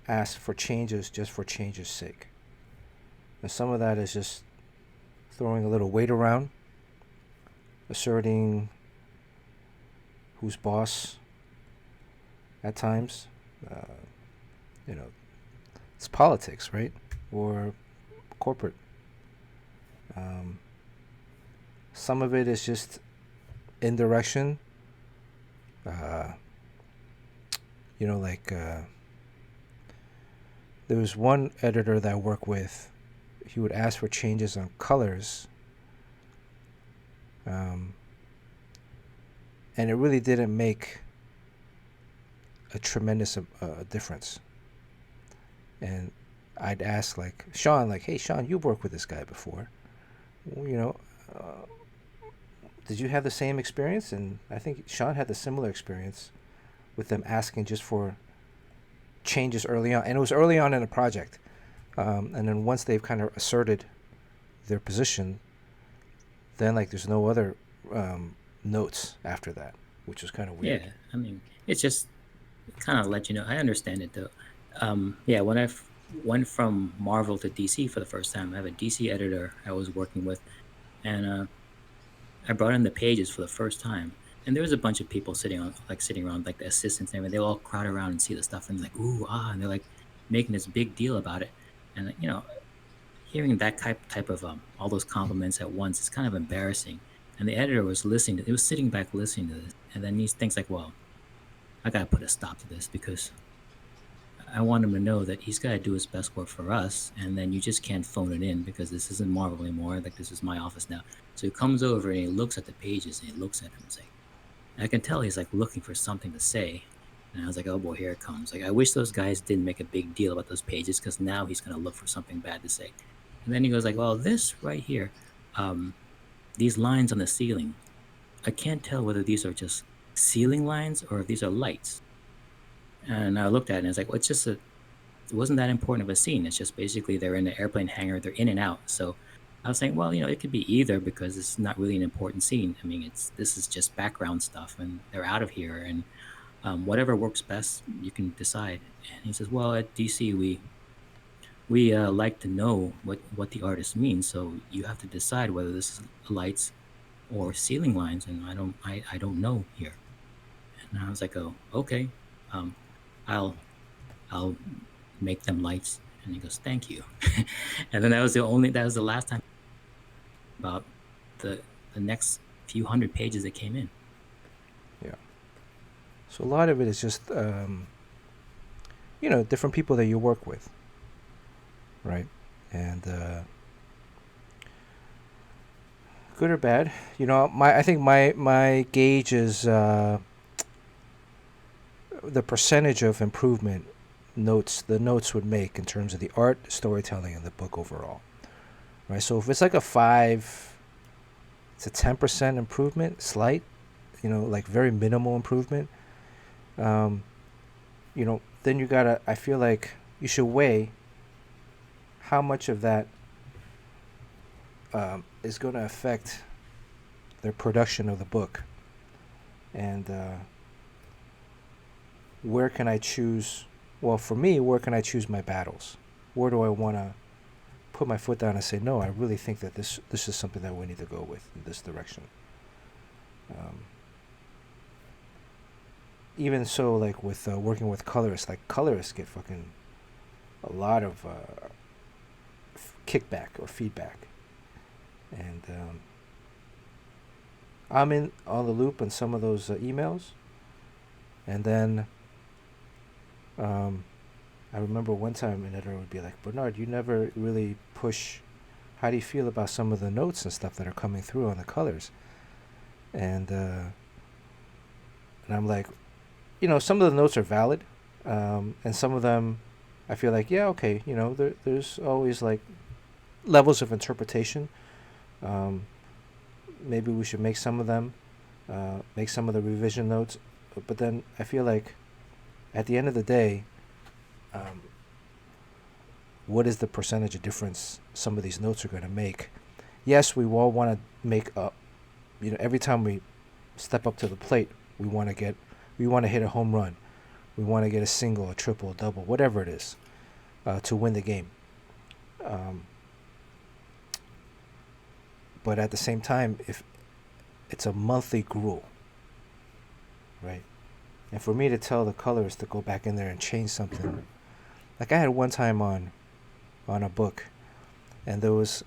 ask for changes just for change's sake, and some of that is just throwing a little weight around, asserting who's boss at times. Uh, you know, it's politics, right? Or corporate. Um, some of it is just indirection. Uh, like there was one editor that I worked with. He would ask for changes on colors, um, and it really didn't make a tremendous difference. And I'd ask like Sean, like, "Hey, Sean, you've worked with this guy before. Well, did you have the same experience?" And I think Sean had the similar experience with them asking just for changes early on, and it was early on in the project. And then once they've kind of asserted their position, then like there's no other notes after that, which was kind of weird. Yeah, I mean, it's just kind of let you know. I understand it though. Yeah, when went from Marvel to DC for the first time, I have a DC editor I was working with, and I brought in the pages for the first time, and there was a bunch of people sitting around, like the assistants and everything. They all crowd around and see the stuff and like, ooh, ah, and they're like making this big deal about it. And hearing that type of all those compliments at once is kind of embarrassing. And the editor was listening. He was sitting back listening to this, and then he thinks like, well, I gotta put a stop to this because I want him to know that he's got to do his best work for us, and then you just can't phone it in because this isn't Marvel anymore. Like this is my office now. So he comes over and he looks at the pages and he looks at them and say, and I can tell he's like looking for something to say. And I was like, oh boy, here it comes. Like I wish those guys didn't make a big deal about those pages because now he's gonna look for something bad to say. And then he goes like, well, this right here, um, these lines on the ceiling, I can't tell whether these are just ceiling lines or if these are lights. And I looked at it and I was like, well, it wasn't that important of a scene. It's just basically they're in the airplane hangar, they're in and out. So I was saying, well, it could be either because it's not really an important scene. I mean, this is just background stuff, and they're out of here. And Whatever works best, you can decide. And he says, well, at DC, we like to know what the artist means, so you have to decide whether this is lights or ceiling lines, and I don't know here. And I was like, oh, okay, um, I'll I'll make them lights. And he goes, thank you. And then that was the last time about the the next few hundred pages that came in. Yeah. So a lot of it is just different people that you work with, right? And good or bad, I think my gauge is the percentage of improvement the notes would make in terms of the art, storytelling, and the book overall, right? So if it's like a 5 to 10% improvement, slight, like very minimal improvement, then you gotta. I feel like you should weigh how much of that is going to affect the production of the book, and where can I choose? Well, for me, where can I choose my battles? Where do I want to put my foot down and say, no, I really think that this is something that we need to go with in this direction. Even so, like with working with colorists, like colorists get fucking a lot of kickback or feedback, and I'm in on the loop on some of those emails, and then I remember one time an editor would be like, Bernard, you never really push. How do you feel about some of the notes and stuff that are coming through on the colors? And I'm like, some of the notes are valid, and some of them, I feel like, yeah, okay, there's always like levels of interpretation. Maybe we should make some of them, make some of the revision notes, but then I feel like at the end of the day, what is the percentage of difference some of these notes are going to make? Yes, we all want to make up. Every time we step up to the plate, we want to hit a home run. We want to get a single, a triple, a double, whatever it is, to win the game. But at the same time, if it's a monthly gruel, right? And for me to tell the colors to go back in there and change something, like I had one time on a book, and there was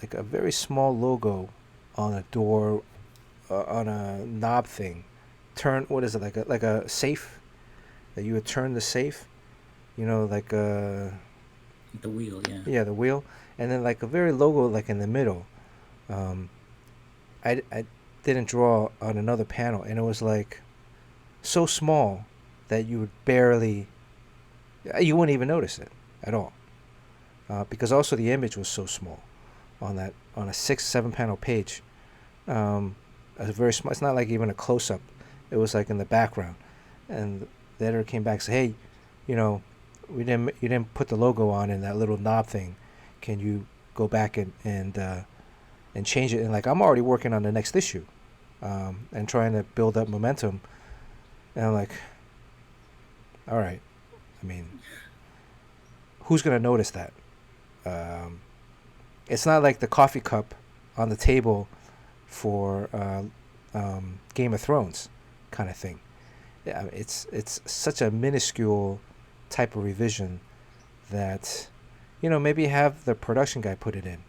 like a very small logo on a door, on a knob thing. What is it, like a safe that you would turn the safe, like the wheel, yeah. Yeah, the wheel, and then like a very logo like in the middle. I didn't draw on another panel, and it was like so small that you wouldn't even notice it at all, because also the image was so small on a 6-7 panel page. A very small. It's not like even a close up. It was like in the background, and the editor came back and said, "Hey, you didn't put the logo on in that little knob thing. Can you go back and change it?" And like I'm already working on the next issue, and trying to build up momentum. And I'm like, all right. I mean, who's gonna notice that? It's not like the coffee cup on the table for Game of Thrones kind of thing. Yeah, it's such a minuscule type of revision that maybe have the production guy put it in,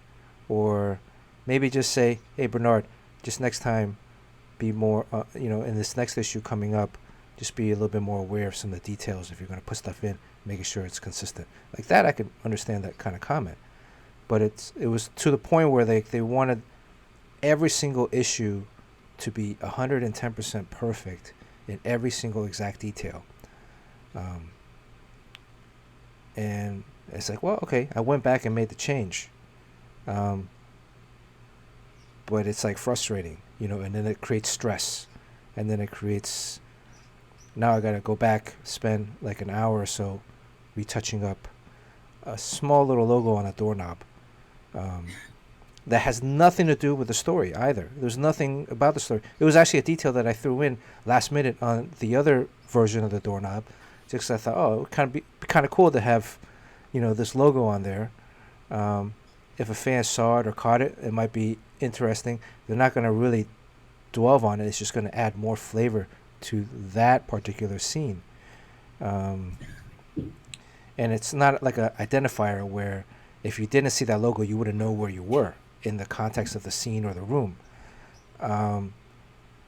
or maybe just say, hey Bernard, just next time be more in this next issue coming up, just be a little bit more aware of some of the details if you're going to put stuff in, making sure it's consistent. Like that, I could understand that kind of comment. But it was to the point where they wanted every single issue to be 110% perfect in every single exact detail. And it's like, well, okay, I went back and made the change. But it's like frustrating, and then it creates stress. And then it creates, now I got to go back, spend like an hour or so retouching up a small little logo on a doorknob. that has nothing to do with the story either. There's nothing about the story. It was actually a detail that I threw in last minute on the other version of the doorknob, just 'cause I thought, oh, it would kind of be kind of cool to have, this logo on there. If a fan saw it or caught it, it might be interesting. They're not going to really dwell on it. It's just going to add more flavor to that particular scene. And it's not like an identifier where if you didn't see that logo, you wouldn't know where you were in the context of the scene or the room.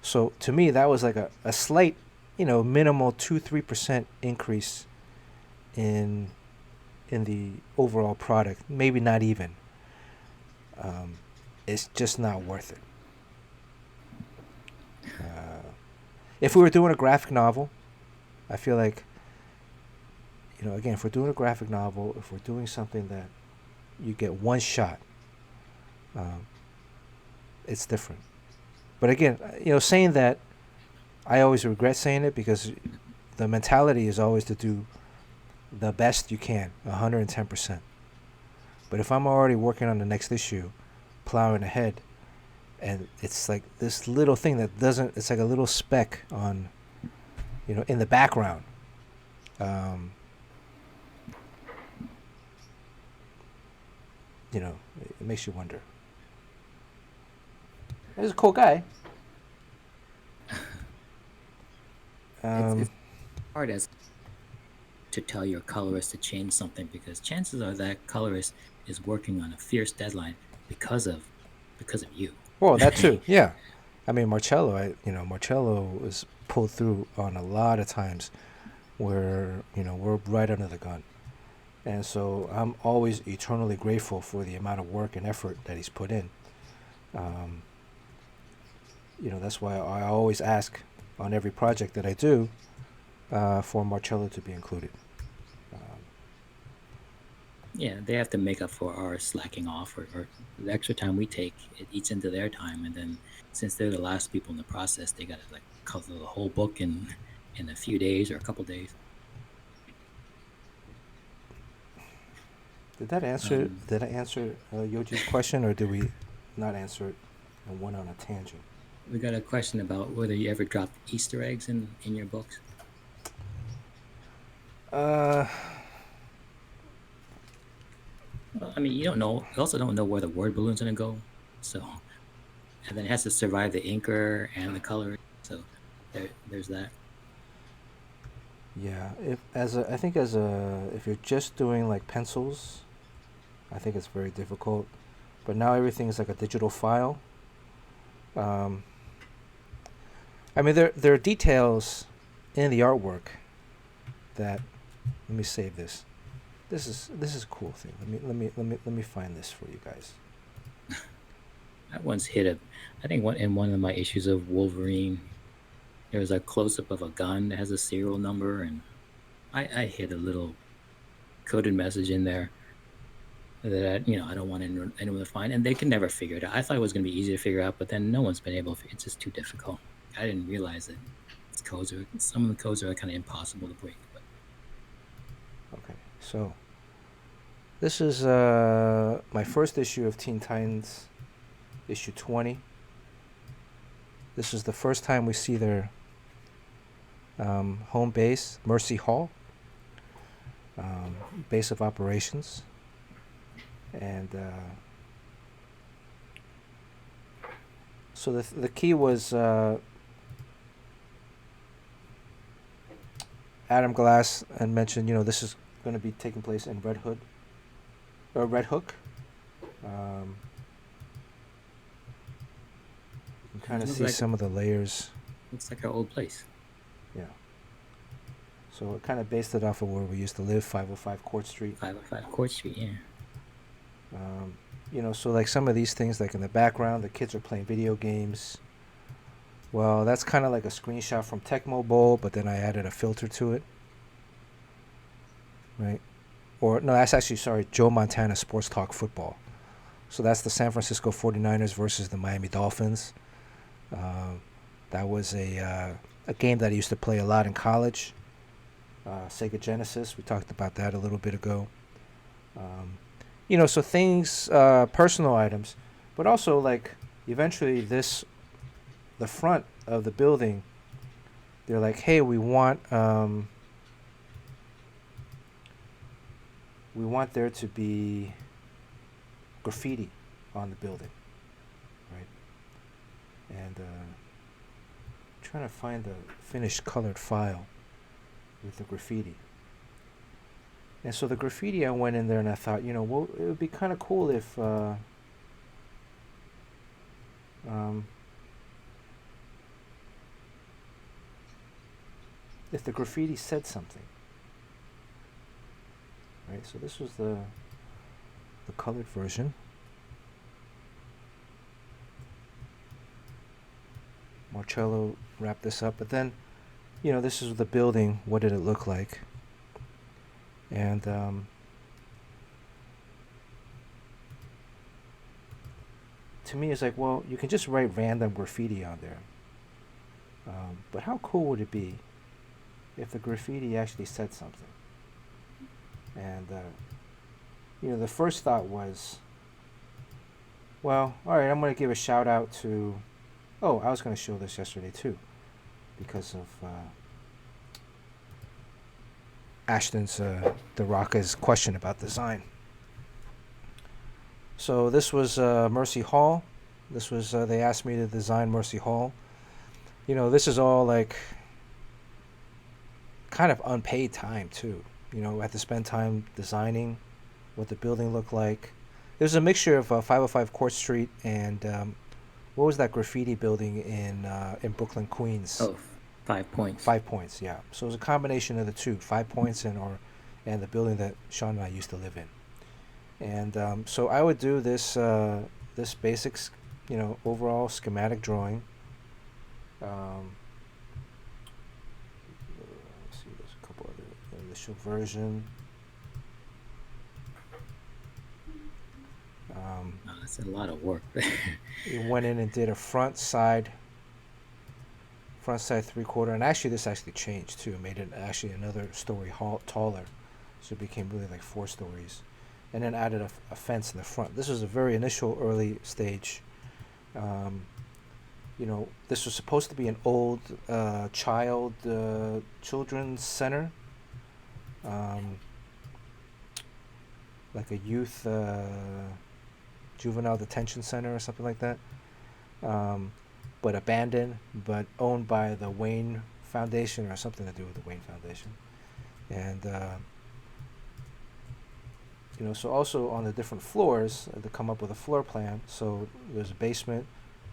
So to me, that was like a slight, minimal 2-3% increase in the overall product. Maybe not even. It's just not worth it. If we were doing a graphic novel, I feel like, again, if we're doing a graphic novel, if we're doing something that you get one shot, it's different. But again, saying that, I always regret saying it because the mentality is always to do the best you can, 110%. But if I'm already working on the next issue, plowing ahead, and it's like this little thing that doesn't, it's like a little speck on, in the background. It makes you wonder. He's a cool guy. It's hard as to tell your colorist to change something because chances are that colorist is working on a fierce deadline because of you. Well, that too. Yeah. I mean, Marcello was pulled through on a lot of times where, we're right under the gun. And so I'm always eternally grateful for the amount of work and effort that he's put in. That's why I always ask on every project that I do for Marcello to be included. Yeah, they have to make up for our slacking off or the extra time we take. It eats into their time, and then since they're the last people in the process, they got to like cover the whole book in a few days or a couple days. Did I answer Yoji's question, or did we not answer it and went on a tangent? We got a question about whether you ever dropped Easter eggs in your books. Well, I mean, you don't know. You also don't know where the word balloon's gonna go, so and then it has to survive the inker and the color. So there's that. Yeah, if you're just doing like pencils, I think it's very difficult. But now everything is like a digital file. I mean, there are details in the artwork that. Let me save this. This is a cool thing. Let me find this for you guys. I once hit I think in one of my issues of Wolverine, there was a close up of a gun that has a serial number, and I hit a little coded message in there that I don't want anyone to find, and they can never figure it out. I thought it was going to be easy to figure out, but then no one's been able to. It's just too difficult. I didn't realize that some of the codes are kind of impossible to break. But. Okay, so this is my first issue of Teen Titans, issue 20. This is the first time we see their home base, Mercy Hall, base of operations. And so the key was Adam Glass and mentioned, this is going to be taking place in Red Hook. You can kind of see like some of the layers. Looks like our old place. Yeah. So it kind of based it off of where we used to live, 505 Court Street. 505 Court Street, yeah. So like some of these things, like in the background, the kids are playing video games. Well, that's kind of like a screenshot from Tecmo Bowl, but then I added a filter to it. Right? Or, no, that's actually, Joe Montana Sports Talk Football. So that's the San Francisco 49ers versus the Miami Dolphins. That was a game that I used to play a lot in college. Sega Genesis, we talked about that a little bit ago. So things, personal items But also, like, eventually the front of the building, they're like, hey, we want there to be graffiti on the building, right? And trying to find the finished colored file with the graffiti. And so the graffiti, I went in there and I thought, well, it would be kind of cool um, if the graffiti said something, right? So this was the colored version. Marcello wrapped this up, but then, this is the building. What did it look like? And to me, it's like, well, you can just write random graffiti on there. But how cool would it be if the graffiti actually said something? And the first thought was, well, all right, I'm going to give a shout out to. Oh, I was going to show this yesterday too, because of Ashton's the Rocka's question about design. So this was Mercy Hall. This was they asked me to design Mercy Hall. This is all like kind of unpaid time too. I had to spend time designing what the building looked like. There's a mixture of 505 Court Street and what was that graffiti building in Brooklyn, Queens? Oh, 5 Points. 5 Points, yeah. So it was a combination of the two, 5 Points and the building that Sean and I used to live in. And so I would do this basics, overall schematic drawing. Let's see, there's a couple other initial version. That's a lot of work. We went in and did a front side 3/4, and actually this actually changed too. It made it actually another story taller, so it became really like 4 stories, and then added a fence in the front. This was a very initial early stage. This was supposed to be an old children's center, like a youth juvenile detention center or something like that, but abandoned, but owned by the Wayne Foundation or something to do with the Wayne Foundation. And so also on the different floors, to come up with a floor plan. So there's a basement,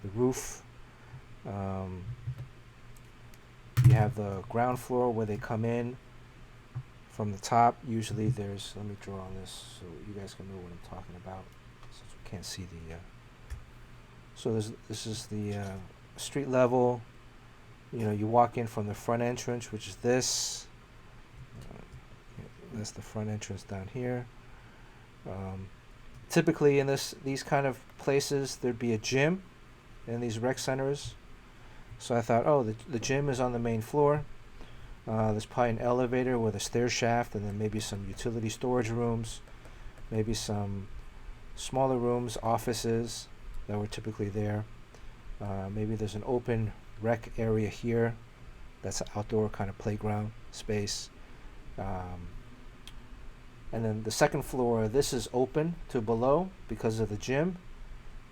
the roof. You have the ground floor where they come in from the top. Usually let me draw on this so you guys can know what I'm talking about, since we can't see the so this is the street level. You walk in from the front entrance, which is this. That's the front entrance down here. Typically in these kind of places, there'd be a gym in these rec centers. So I thought, the gym is on the main floor. There's probably an elevator with a stair shaft, and then maybe some utility storage rooms, maybe some smaller rooms, offices that were typically there. Maybe there's an open rec area here. That's an outdoor kind of playground space. And then the second floor, this is open to below because of the gym.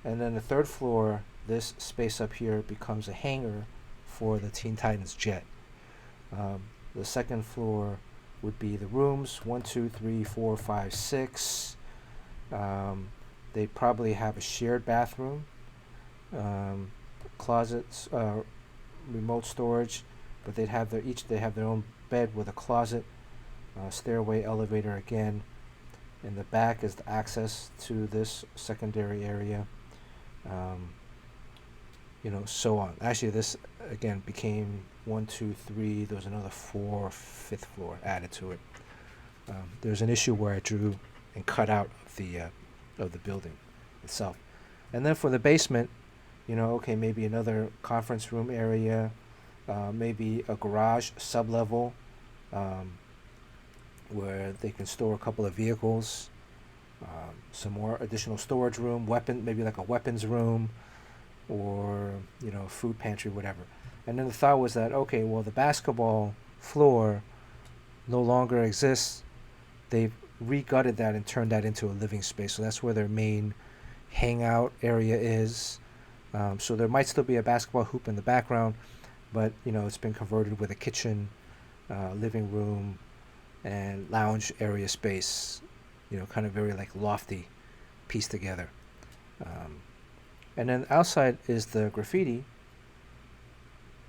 And then the third floor, this space up here becomes a hangar for the Teen Titans jet. The second floor would be the rooms, 1, 2, 3, 4, 5, 6. They probably have a shared bathroom, closets, remote storage, but they have their own bed with a closet, stairway, elevator again. In the back is the access to this secondary area. So on. Actually, this again became 1, 2, 3. There was another 4, 5th floor added to it. There's an issue where I drew and cut out of the building itself, and then for the basement, maybe another conference room area, maybe a garage sublevel, where they can store a couple of vehicles. some more additional storage room, maybe like a weapons room, or food pantry, whatever. And then the thought was that, okay, well, the basketball floor no longer exists. They've re-gutted that and turned that into a living space. So that's where their main hangout area is. So there might still be a basketball hoop in the background, but it's been converted with a kitchen, living room, and lounge area space. Kind of very like lofty, pieced together. And then outside is the graffiti,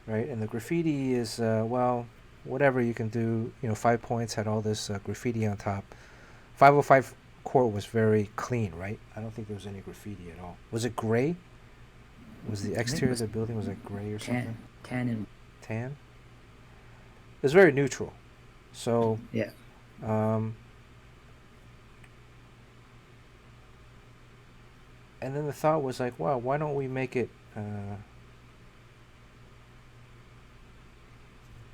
right? And the graffiti is whatever you can do. 5 Points had all this graffiti on top. 505 court was very clean, right? I don't think there was any graffiti at all. Was it gray? Was the exterior of the building was like gray or something? Tan. It was very neutral. So yeah. And then the thought was like, wow, why don't we make it?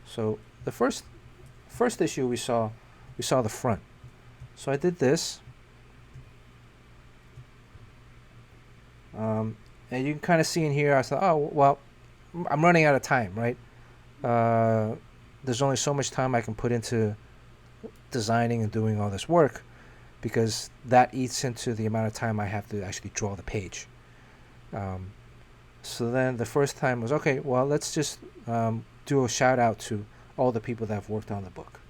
So the first issue we saw the front. So I did this. And you can kind of see in here, I thought, oh, well, I'm running out of time, right? There's only so much time I can put into designing and doing all this work, because that eats into the amount of time I have to actually draw the page. So then the first time was, okay, well, let's just do a shout out to all the people that have worked on the book,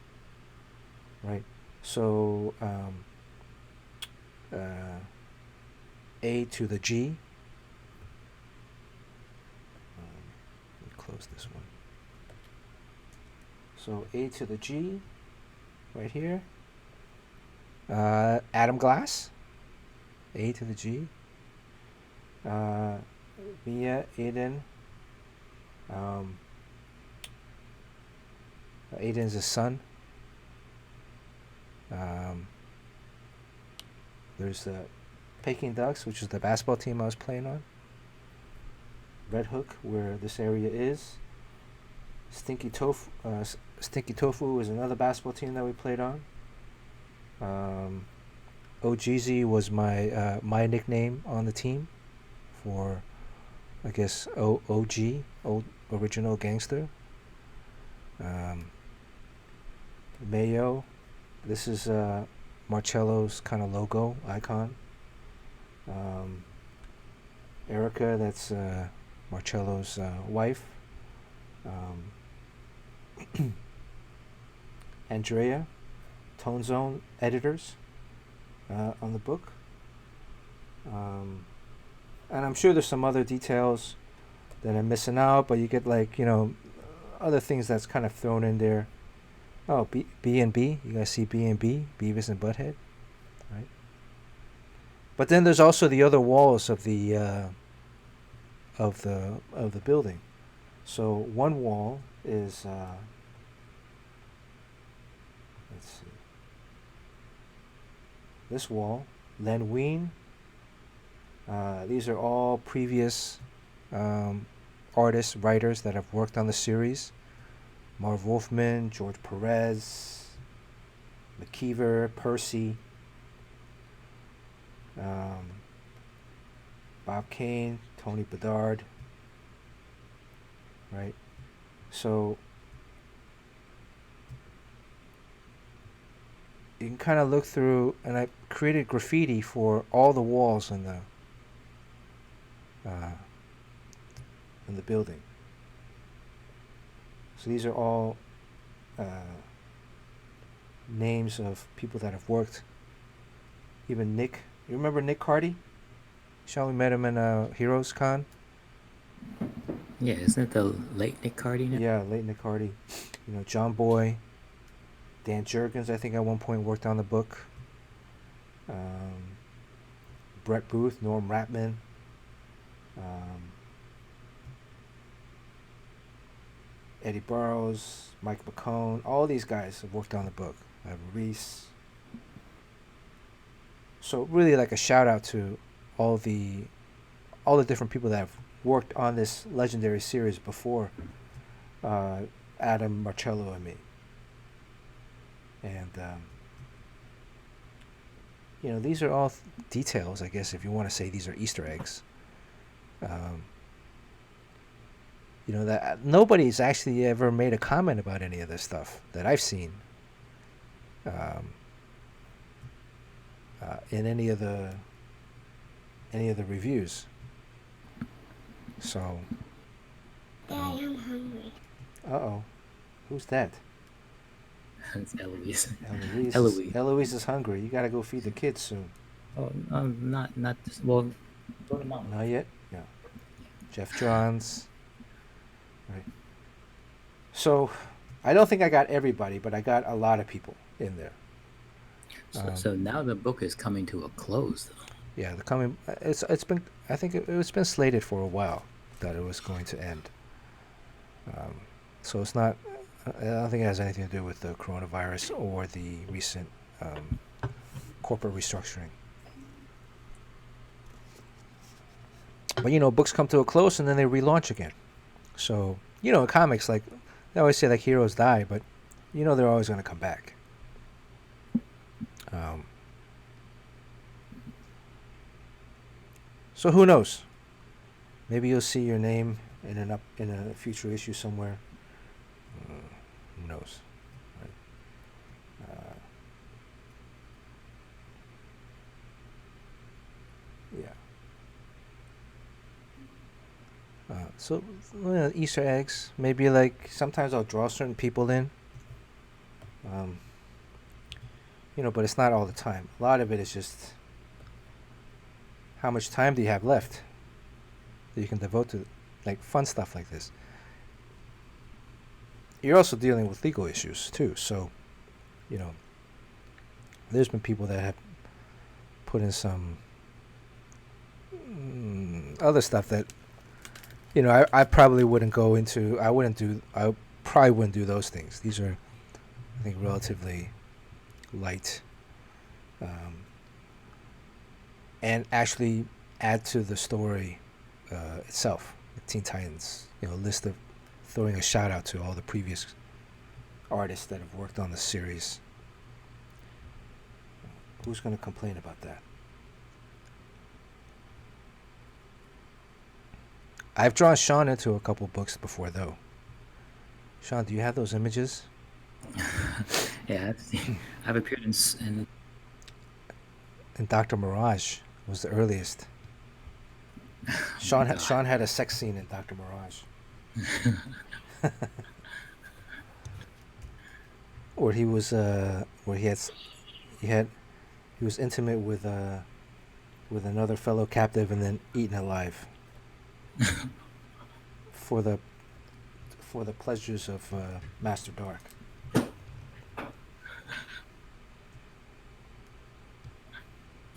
right? So A to the G. Let me close this one. So A to the G, right here. Adam Glass, A to the G. Mia, Aiden. Aiden's his son. There's the Peking Ducks, which is the basketball team I was playing on. Red Hook, where this area is. Stinky Tofu is another basketball team that we played on. OGZ was my nickname on the team for, I guess, OG, Old Original Gangster. Mayo, this is Marcello's kind of logo icon. Erica, that's Marcello's wife. Andrea, Tone Zone editors on the book. And I'm sure there's some other details that I'm missing out, but you get other things that's kind of thrown in there. Oh, B&B, you guys see B&B, Beavis and Butthead, right? But then there's also the other walls of the building. So one wall is let's see. This wall, Len Wein. These are all previous artists, writers that have worked on the series. Marv Wolfman, George Perez, McKeever, Percy, Bob Kane, Tony Bedard, right? So you can kind of look through, and I created graffiti for all the walls in the building. So these are all names of people that have worked. Even Nick. You remember Nick Cardy? Sean, we met him in Heroes Con. Yeah, isn't it the late Nick Cardy now? Yeah, late Nick Cardy. John Boy. Dan Jurgens, I think at one point worked on the book. Brett Booth, Norm Ratman. Eddie Burrows, Mike McCone, all these guys have worked on the book. Reese. So really like a shout out to all the different people that have worked on this legendary series before Adam, Marcello, and me. And these are all details, I guess, if you want to say these are Easter eggs. Um, that nobody's actually ever made a comment about any of this stuff that I've seen um, in any of the reviews. So, Daddy, I'm hungry. uh-oh, who's that? It's Eloise. Eloise. Eloise is hungry. You gotta go feed the kids soon. Oh, not this. Well, go to mom. Not yet. Yeah. Jeff Johns. Right. So, I don't think I got everybody, but I got a lot of people in there. So now the book is coming to a close, though. Yeah, the coming. It's been. I think it's been slated for a while that it was going to end. So it's not. I don't think it has anything to do with the coronavirus or the recent corporate restructuring. But books come to a close and then they relaunch again. So in comics, like they always say, like heroes die, but they're always going to come back. So who knows? Maybe you'll see your name in a future issue somewhere. Who knows? Right? Yeah. So Easter eggs. Maybe like sometimes I'll draw certain people in. But it's not all the time. A lot of it is just how much time do you have left that you can devote to like fun stuff like this. You're also dealing with legal issues too, so there's been people that have put in some other stuff that I probably wouldn't go into. I probably wouldn't do those things. These are, I think, relatively light, and actually add to the story itself. The Teen Titans, list of throwing a shout out to all the previous artists that have worked on the series. Who's going to complain about that? I've drawn Sean into a couple books before, though. Sean, do you have those images? Yeah, I've appeared in And Dr. Mirage was the earliest. Sean had a sex scene in Dr. Mirage. Where he was he was intimate with another fellow captive and then eaten alive for the pleasures of Master Dark.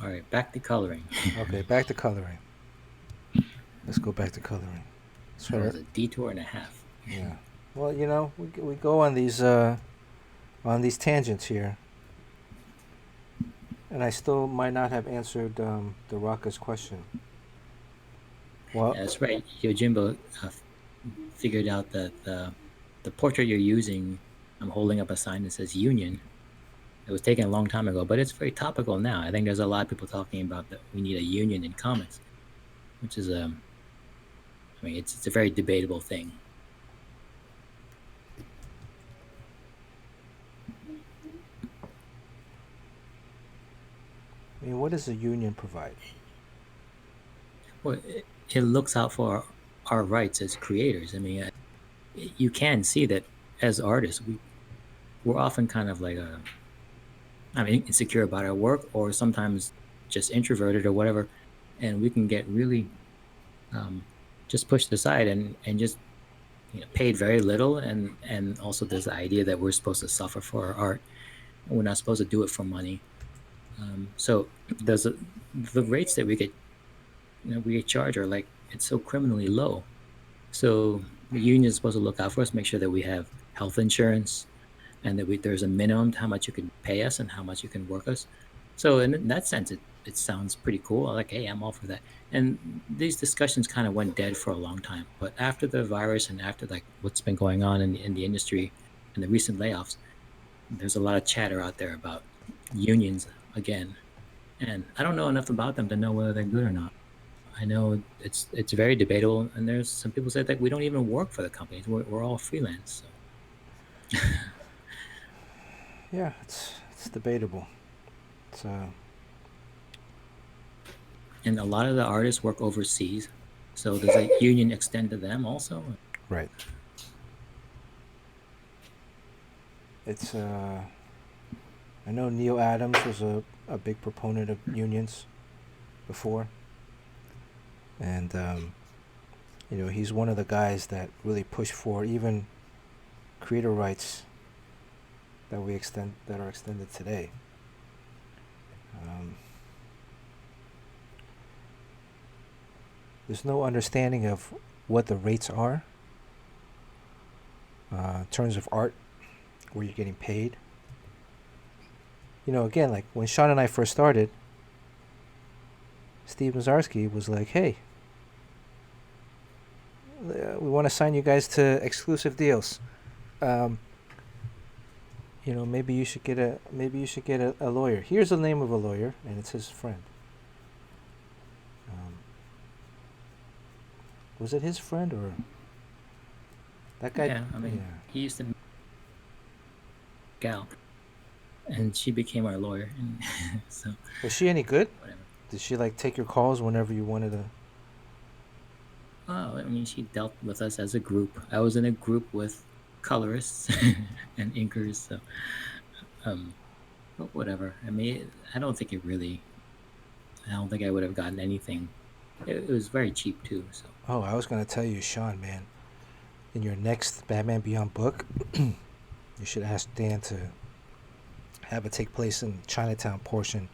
All right, back to coloring. Okay, back to coloring. Let's go back to coloring. That was a detour and a half. Yeah. Well, we go on these tangents here, and I still might not have answered the Raka's question. Well, That's right. Yojimbo figured out that the portrait you're using, I'm holding up a sign that says Union. It was taken a long time ago, but it's very topical now. I think there's a lot of people talking about that we need a union in comics, which is it's a very debatable thing. what does a union provide? Well, it looks out for our rights as creators. You can see that as artists, we're often kind of like insecure about our work, or sometimes just introverted or whatever, and we can get really just pushed aside and just paid very little, and also there's the idea that we're supposed to suffer for our art, and we're not supposed to do it for money. So there's the rates that we get charged are like, it's so criminally low. So the union is supposed to look out for us, make sure that we have health insurance, and that there's a minimum to how much you can pay us and how much you can work us. So in that sense, it sounds pretty cool. Like, hey, I'm all for that. And these discussions kind of went dead for a long time. But after the virus and after like what's been going on in the industry and the recent layoffs, there's a lot of chatter out there about unions again. And I don't know enough about them to know whether they're good or not. I know it's very debatable, and there's some people said that we don't even work for the companies. We're all freelance. So Yeah, it's debatable. It's and a lot of the artists work overseas. So does that union extend to them also? right. It's I know Neil Adams was a big proponent of unions before, and he's one of the guys that really pushed for even creator rights that are extended today. Um, there's no understanding of what the rates are in terms of art, where you're getting paid. Again, like when Sean and I first started, Steve Mazarski was like, "Hey, we want to sign you guys to exclusive deals. Um, maybe you should get a lawyer. Here's the name of a lawyer, and it's his friend. Um, was it his friend or that guy? Yeah, I Yeah. mean, he used to gal, and she became our lawyer. And so Was she any good? whatever. Did she like take your calls whenever you wanted to? Oh, I mean, she dealt with us as a group. I was in a group with colorists and inkers. So, um, but whatever. I mean, I don't think it really. I don't think I would have gotten anything. It was very cheap too. So Oh, I was gonna tell you, Sean, man. In your next Batman Beyond book, you should ask Dan to have it take place in Chinatown portion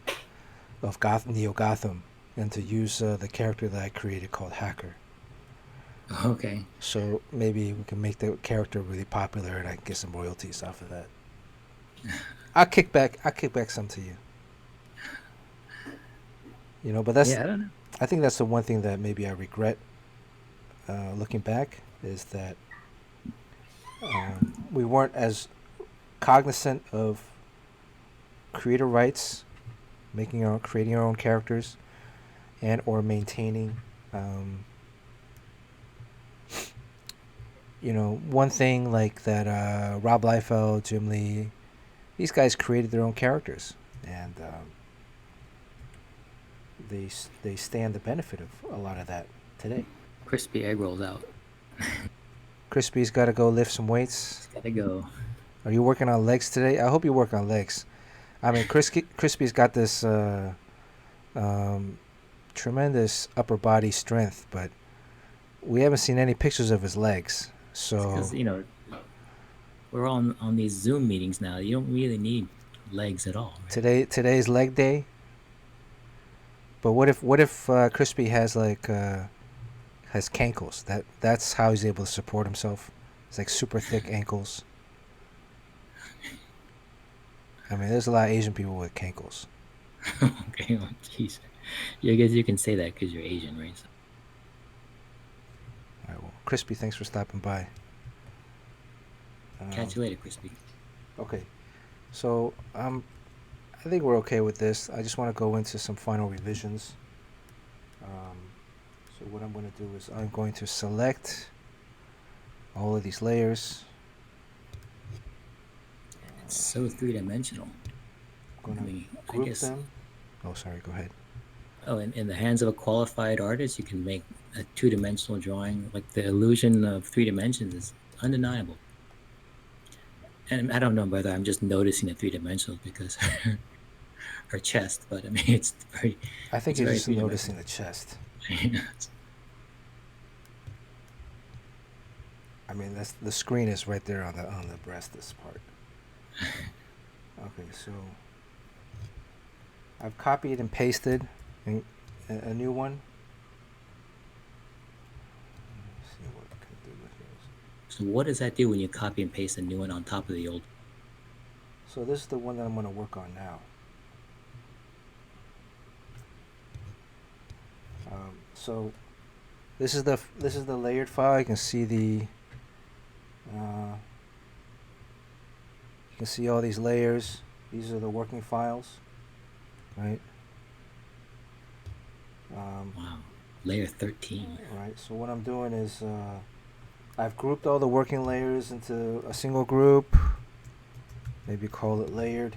of Neo Gotham, and to use the character that I created called Hacker. okay. So maybe we can make the character really popular, and I can get some royalties off of that. I'll kick back some to you. But that's Yeah, I don't know. I think that's the one thing that maybe I regret looking back, is that we weren't as cognizant of creator rights, creating our own characters, and or maintaining. Um, one thing like that. Rob Liefeld, Jim Lee, these guys created their own characters, and they stand the benefit of a lot of that today. Crispy egg rolls out. Crispy's got to go lift some weights. Just gotta go. Are you working on legs today? I hope you work on legs. I mean, Crispy's got this um, tremendous upper body strength, but we haven't seen any pictures of his legs. So Because we're all on these Zoom meetings now. You don't really need legs at all, right? today's leg day. But what if Crispy has has cankles? That's how he's able to support himself. It's like super thick ankles. I mean, there's a lot of Asian people with cankles. Okay, well, jeez. Yeah, I guess you can say that because you're Asian, right? So, All right, well, Crispy, thanks for stopping by. catch you later, Crispy. Okay, so I think we're okay with this. I just want to go into some final revisions. So what I'm going to do is I'm going to select all of these layers. It's so three-dimensional. I'm going I mean, to I group guess. them. Oh, sorry. Go ahead. Oh, in the hands of a qualified artist, you can make a two-dimensional drawing. Like the illusion of three dimensions is undeniable. And I don't know whether I'm just noticing the three dimensionals because her chest, but I mean it's very, I think it's you're very just three noticing dimensional. the chest. I mean, that's the screen is right there on the breast. This part. Okay, so I've copied and pasted a new one. Let's see what I can do with this. So what does that do when you copy and paste a new one on top of the old? So this is the one that I'm going to work on now. So this is the layered file. You can see you can see all these layers. These are the working files, right? Wow. Layer 13. Right. So what I'm doing is I've grouped all the working layers into a single group. Maybe call it layered.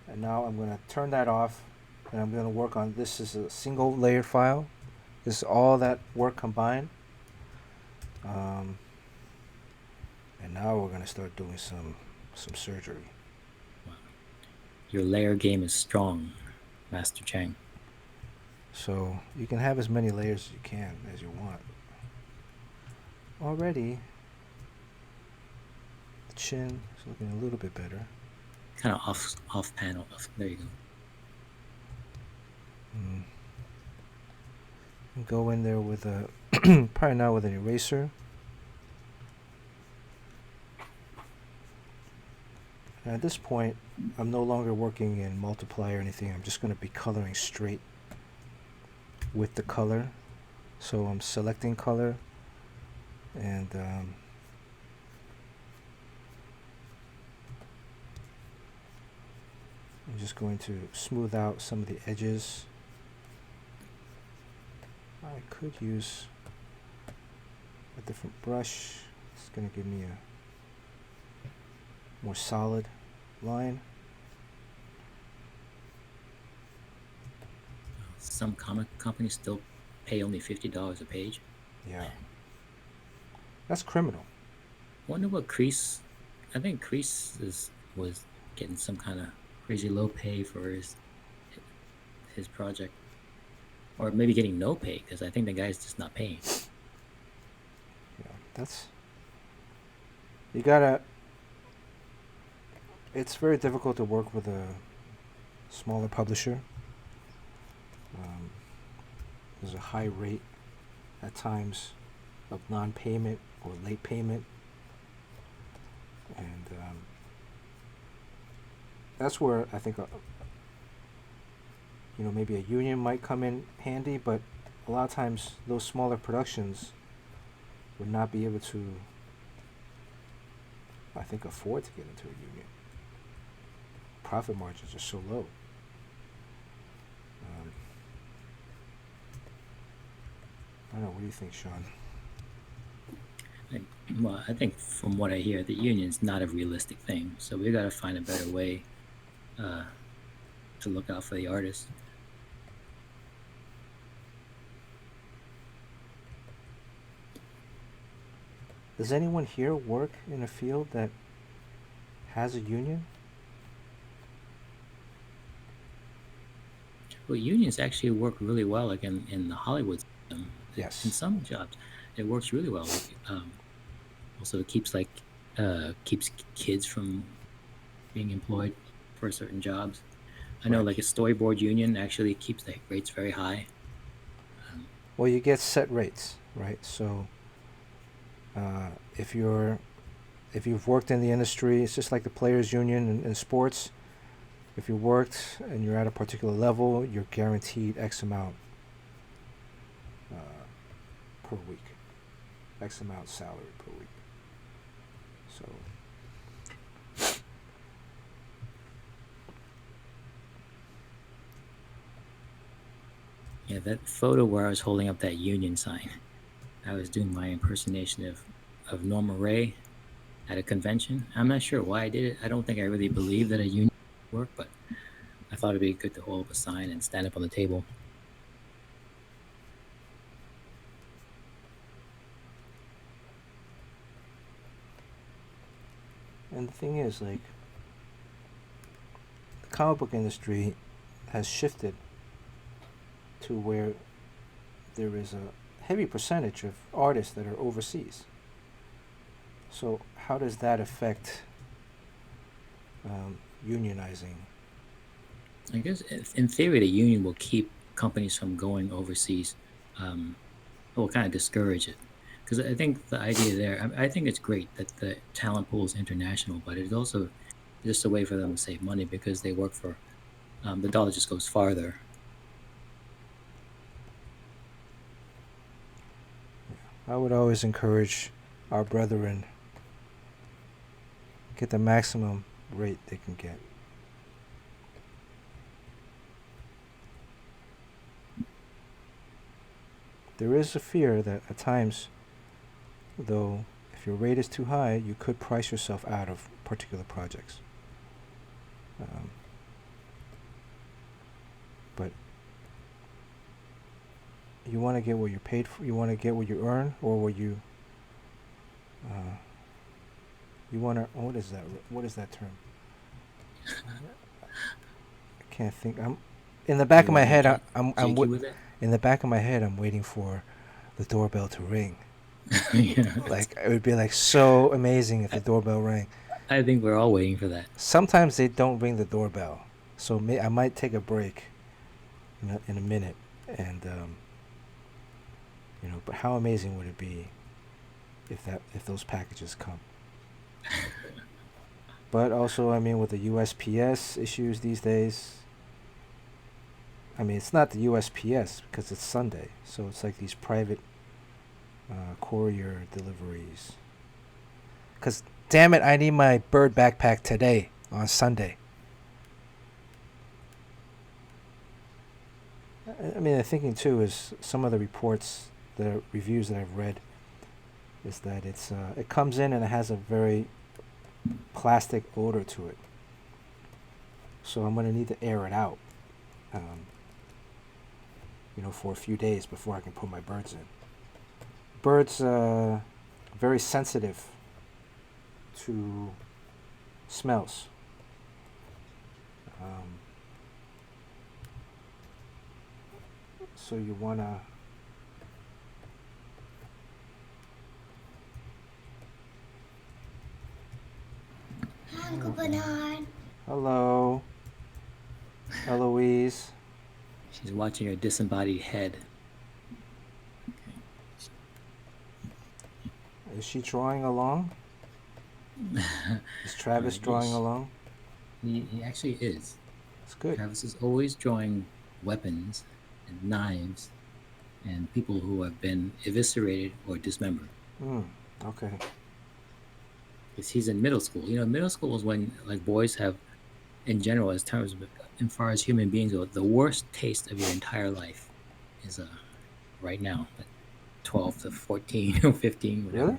And now I'm going to turn that off, and I'm going to work on this is a single layer file. This is all that work combined. And now we're going to start doing some surgery. Wow. Your layer game is strong, Master Cheng. So you can have as many layers as you can as you want. Already, the chin is looking a little bit better. Kind of off panel. There you go. Go in there with a probably not with an eraser. And at this point, I'm no longer working in multiply or anything. I'm just going to be coloring straight with the color. So I'm selecting color, and I'm just going to smooth out some of the edges. I could use a different brush. It's going to give me a more solid line. Some comic companies still pay only $50 a page. Yeah. That's criminal. Wonder what Crease. I think Crease was getting some kind of crazy low pay for his project, or maybe getting no pay, because I think the guy's just not paying. Yeah, that's you gotta. It's very difficult to work with a smaller publisher. There's a high rate at times of non-payment or late payment, and that's where I think maybe a union might come in handy, but a lot of times those smaller productions would not be able to, I think, afford to get into a union. Profit margins are so low. I don't know. What do you think, Sean? Well, I think from what I hear, the union's not a realistic thing. So we got to find a better way to look out for the artists. Does anyone here work in a field that has a union? Well, unions actually work really well, like in the Hollywood system. Yes. In some jobs, it works really well. Also, it keeps kids from being employed for certain jobs. I know, like a storyboard union actually keeps the rates very high. Well, you get set rates, right? So if you've worked in the industry, it's just like the players' union in sports. If you worked and you're at a particular level, you're guaranteed X amount per week, X amount salary per week. So yeah, that photo where I was holding up that union sign, I was doing my impersonation of Norma Ray at a convention. I'm not sure why I did it. I don't think I really believe that a union would work, but I thought it'd be good to hold up a sign and stand up on the table. And the thing is, like, the comic book industry has shifted to where there is a heavy percentage of artists that are overseas. So how does that affect unionizing? I guess in theory, the union will keep companies from going overseas. It will kind of discourage it. Because I think the idea there, I think it's great that the talent pool is international, but it's also just a way for them to save money because they work for, the dollar just goes farther. I would always encourage our brethren get the maximum rate they can get. there is a fear that at times, though, if your rate is too high, you could price yourself out of particular projects. But you want to get what you're paid for. You want to get what you earn, or what you. You want to. What is that? What is that term? I can't think. I'm in the back of my head. I'm Janky with it. in the back of my head. I'm waiting for the doorbell to ring. Yeah. Like it would be like so amazing if the doorbell rang. I think we're all waiting for that. Sometimes they don't ring the doorbell, so I might take a break in a minute, and But how amazing would it be if those packages come? But also, I mean, with the USPS issues these days, I mean, it's not the USPS because it's Sunday, so it's like these private courier deliveries. Because, damn it, I need my bird backpack today on Sunday. I mean, the thinking too is some of the reviews that I've read is that it comes in and it has a very plastic odor to it. So I'm going to need to air it out, for a few days before I can put my birds in. Birds very sensitive to smells. So you want to Uncle Bernard. Hello, Eloise. She's watching her disembodied head. Is she drawing along? Is Travis drawing along? He actually is. It's good. Travis is always drawing weapons and knives and people who have been eviscerated or dismembered. Okay. Because he's in middle school. Middle school is when like boys have, in general, as far as human beings go, the worst taste of your entire life is right now, like 12 to 14 or 15, whatever. Really?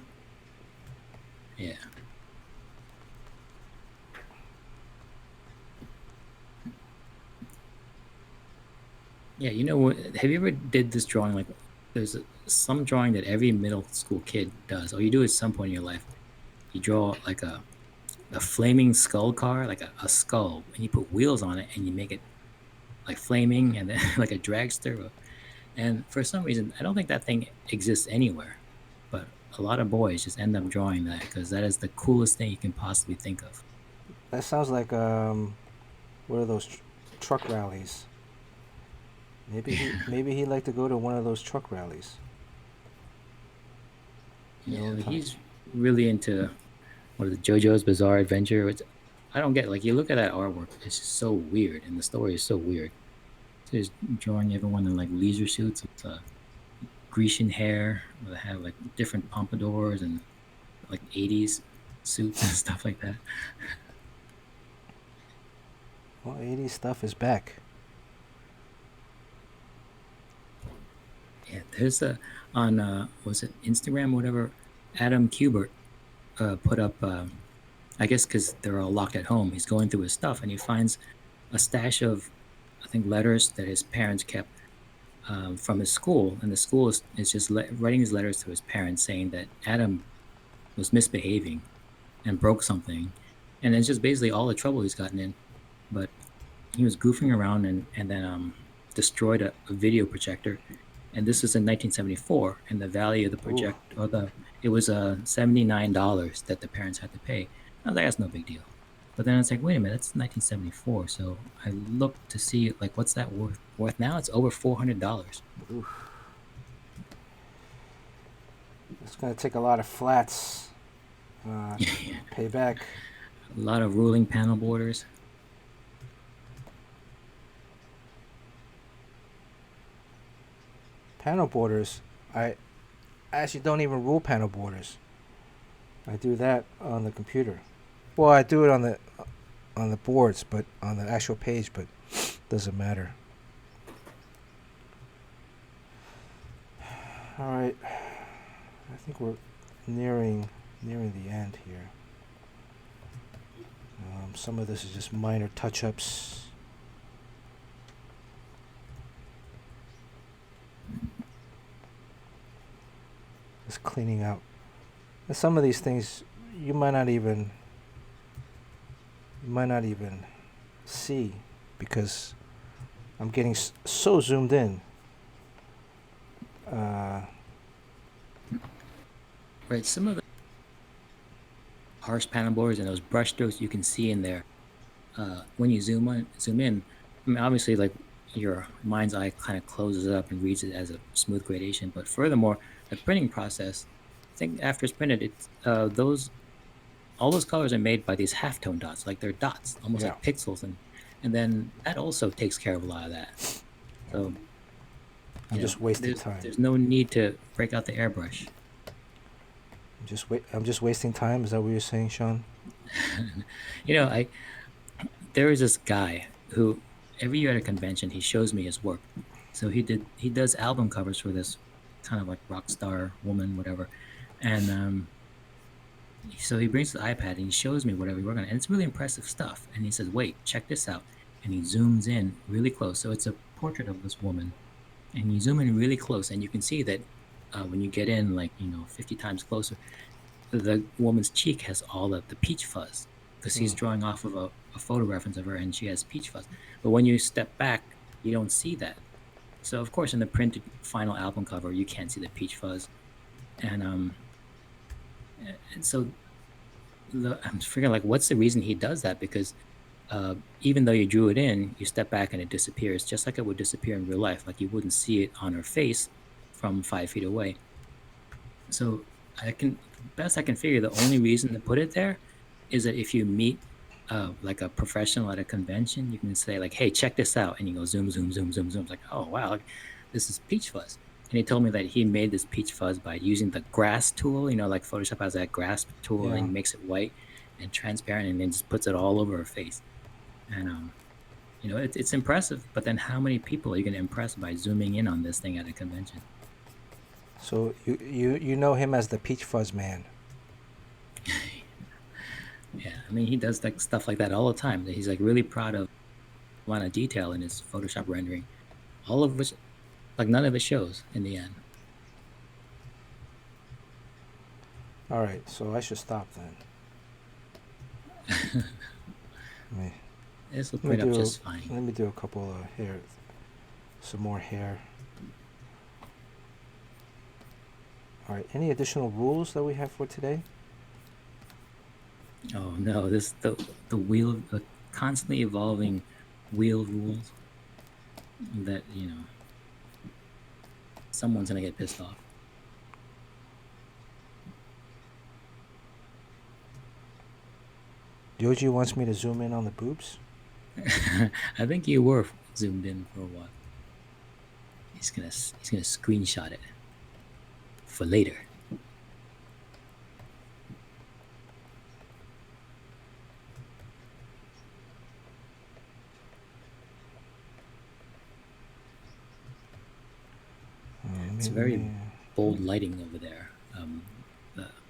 Yeah. Yeah, what? Have you ever did this drawing? Like, there's some drawing that every middle school kid does. All you do at some point in your life, you draw like a flaming skull car, like a skull, and you put wheels on it, and you make it like flaming, and then like a dragster. And for some reason, I don't think that thing exists anywhere, but a lot of boys just end up drawing that because that is the coolest thing you can possibly think of. That sounds like what are those truck rallies? Maybe he'd like to go to one of those truck rallies. Yeah, he's really into what is it, JoJo's Bizarre Adventure. I don't get it. Like, you look at that artwork, it's just so weird, and the story is so weird. So he's drawing everyone in like leisure suits with Grecian hair that have like different pompadours and like 80s suits and stuff like that. Well, 80s stuff is back. Yeah, there's on was it Instagram or whatever, Adam Kubert put up, I guess because they're all locked at home, he's going through his stuff and he finds a stash of, I think, letters that his parents kept from his school, and the school is just writing his letters to his parents saying that Adam was misbehaving and broke something, and it's just basically all the trouble he's gotten in. But he was goofing around and then destroyed a video projector, and this was in 1974, and the value of the project it was $79 that the parents had to pay. I was like, that's no big deal. But then it's like, wait a minute, that's 1974. So I looked to see, like, what's that worth now? It's over $400. Oof. It's going to take a lot of flats to pay back. A lot of ruling panel borders. Panel borders, I actually don't even rule panel borders. I do that on the computer. Well, I do it on the boards, but on the actual page, but doesn't matter. All right. I think we're nearing the end here. Some of this is just minor touch-ups. Just cleaning out. And some of these things you might not even see because I'm getting so zoomed in. Right, some of the harsh panel borders and those brush strokes you can see in there. When you zoom in, I mean, obviously, like your mind's eye kind of closes up and reads it as a smooth gradation. But furthermore, the printing process, I think after it's printed, it's all those colors are made by these halftone dots, like they're dots, almost Yeah. like pixels, and then that also takes care of a lot of that. So I'm you just know, wasting time. there's no need to break out the airbrush. I'm just wasting time. Is that what you're saying, Sean? You know, there is this guy who every year at a convention he shows me his work. So he does album covers for this kind of like rock star woman, whatever, and so he brings the iPad and he shows me whatever he's working on, and it's really impressive stuff. And he says, "Wait, check this out," and he zooms in really close. So it's a portrait of this woman, and you zoom in really close, and you can see that when you get in like 50 times closer, the woman's cheek has all of the peach fuzz because he's drawing off of a photo reference of her and she has peach fuzz. But when you step back, you don't see that. So of course in the printed final album cover you can't see the peach fuzz. And so I'm figuring like what's the reason he does that, because even though you drew it in, you step back and it disappears just like it would disappear in real life. Like you wouldn't see it on her face from 5 feet away. So best I can figure, the only reason to put it there is that if you meet like a professional at a convention, you can say like, "Hey, check this out," and you go zoom, zoom, zoom, zoom, zoom. It's like, "Oh wow, this is peach fuzz." And he told me that he made this peach fuzz by using the grass tool. Like Photoshop has that grasp tool, Yeah. and he makes it white and transparent, and then just puts it all over her face. And it's impressive. But then, how many people are you going to impress by zooming in on this thing at a convention? So you know him as the Peach Fuzz Man. Yeah, I mean, he does like stuff like that all the time. He's like really proud of a lot of detail in his Photoshop rendering, all of which, like, none of it shows in the end. All right, so I should stop then. This will print up just fine. Let me do a couple of hair, some more hair. All right, any additional rules that we have for today? Oh no, the constantly evolving wheel rules that someone's gonna get pissed off. Yoji wants me to zoom in on the boobs. I think you were zoomed in for a while. He's gonna screenshot it for later. It's very bold lighting over there.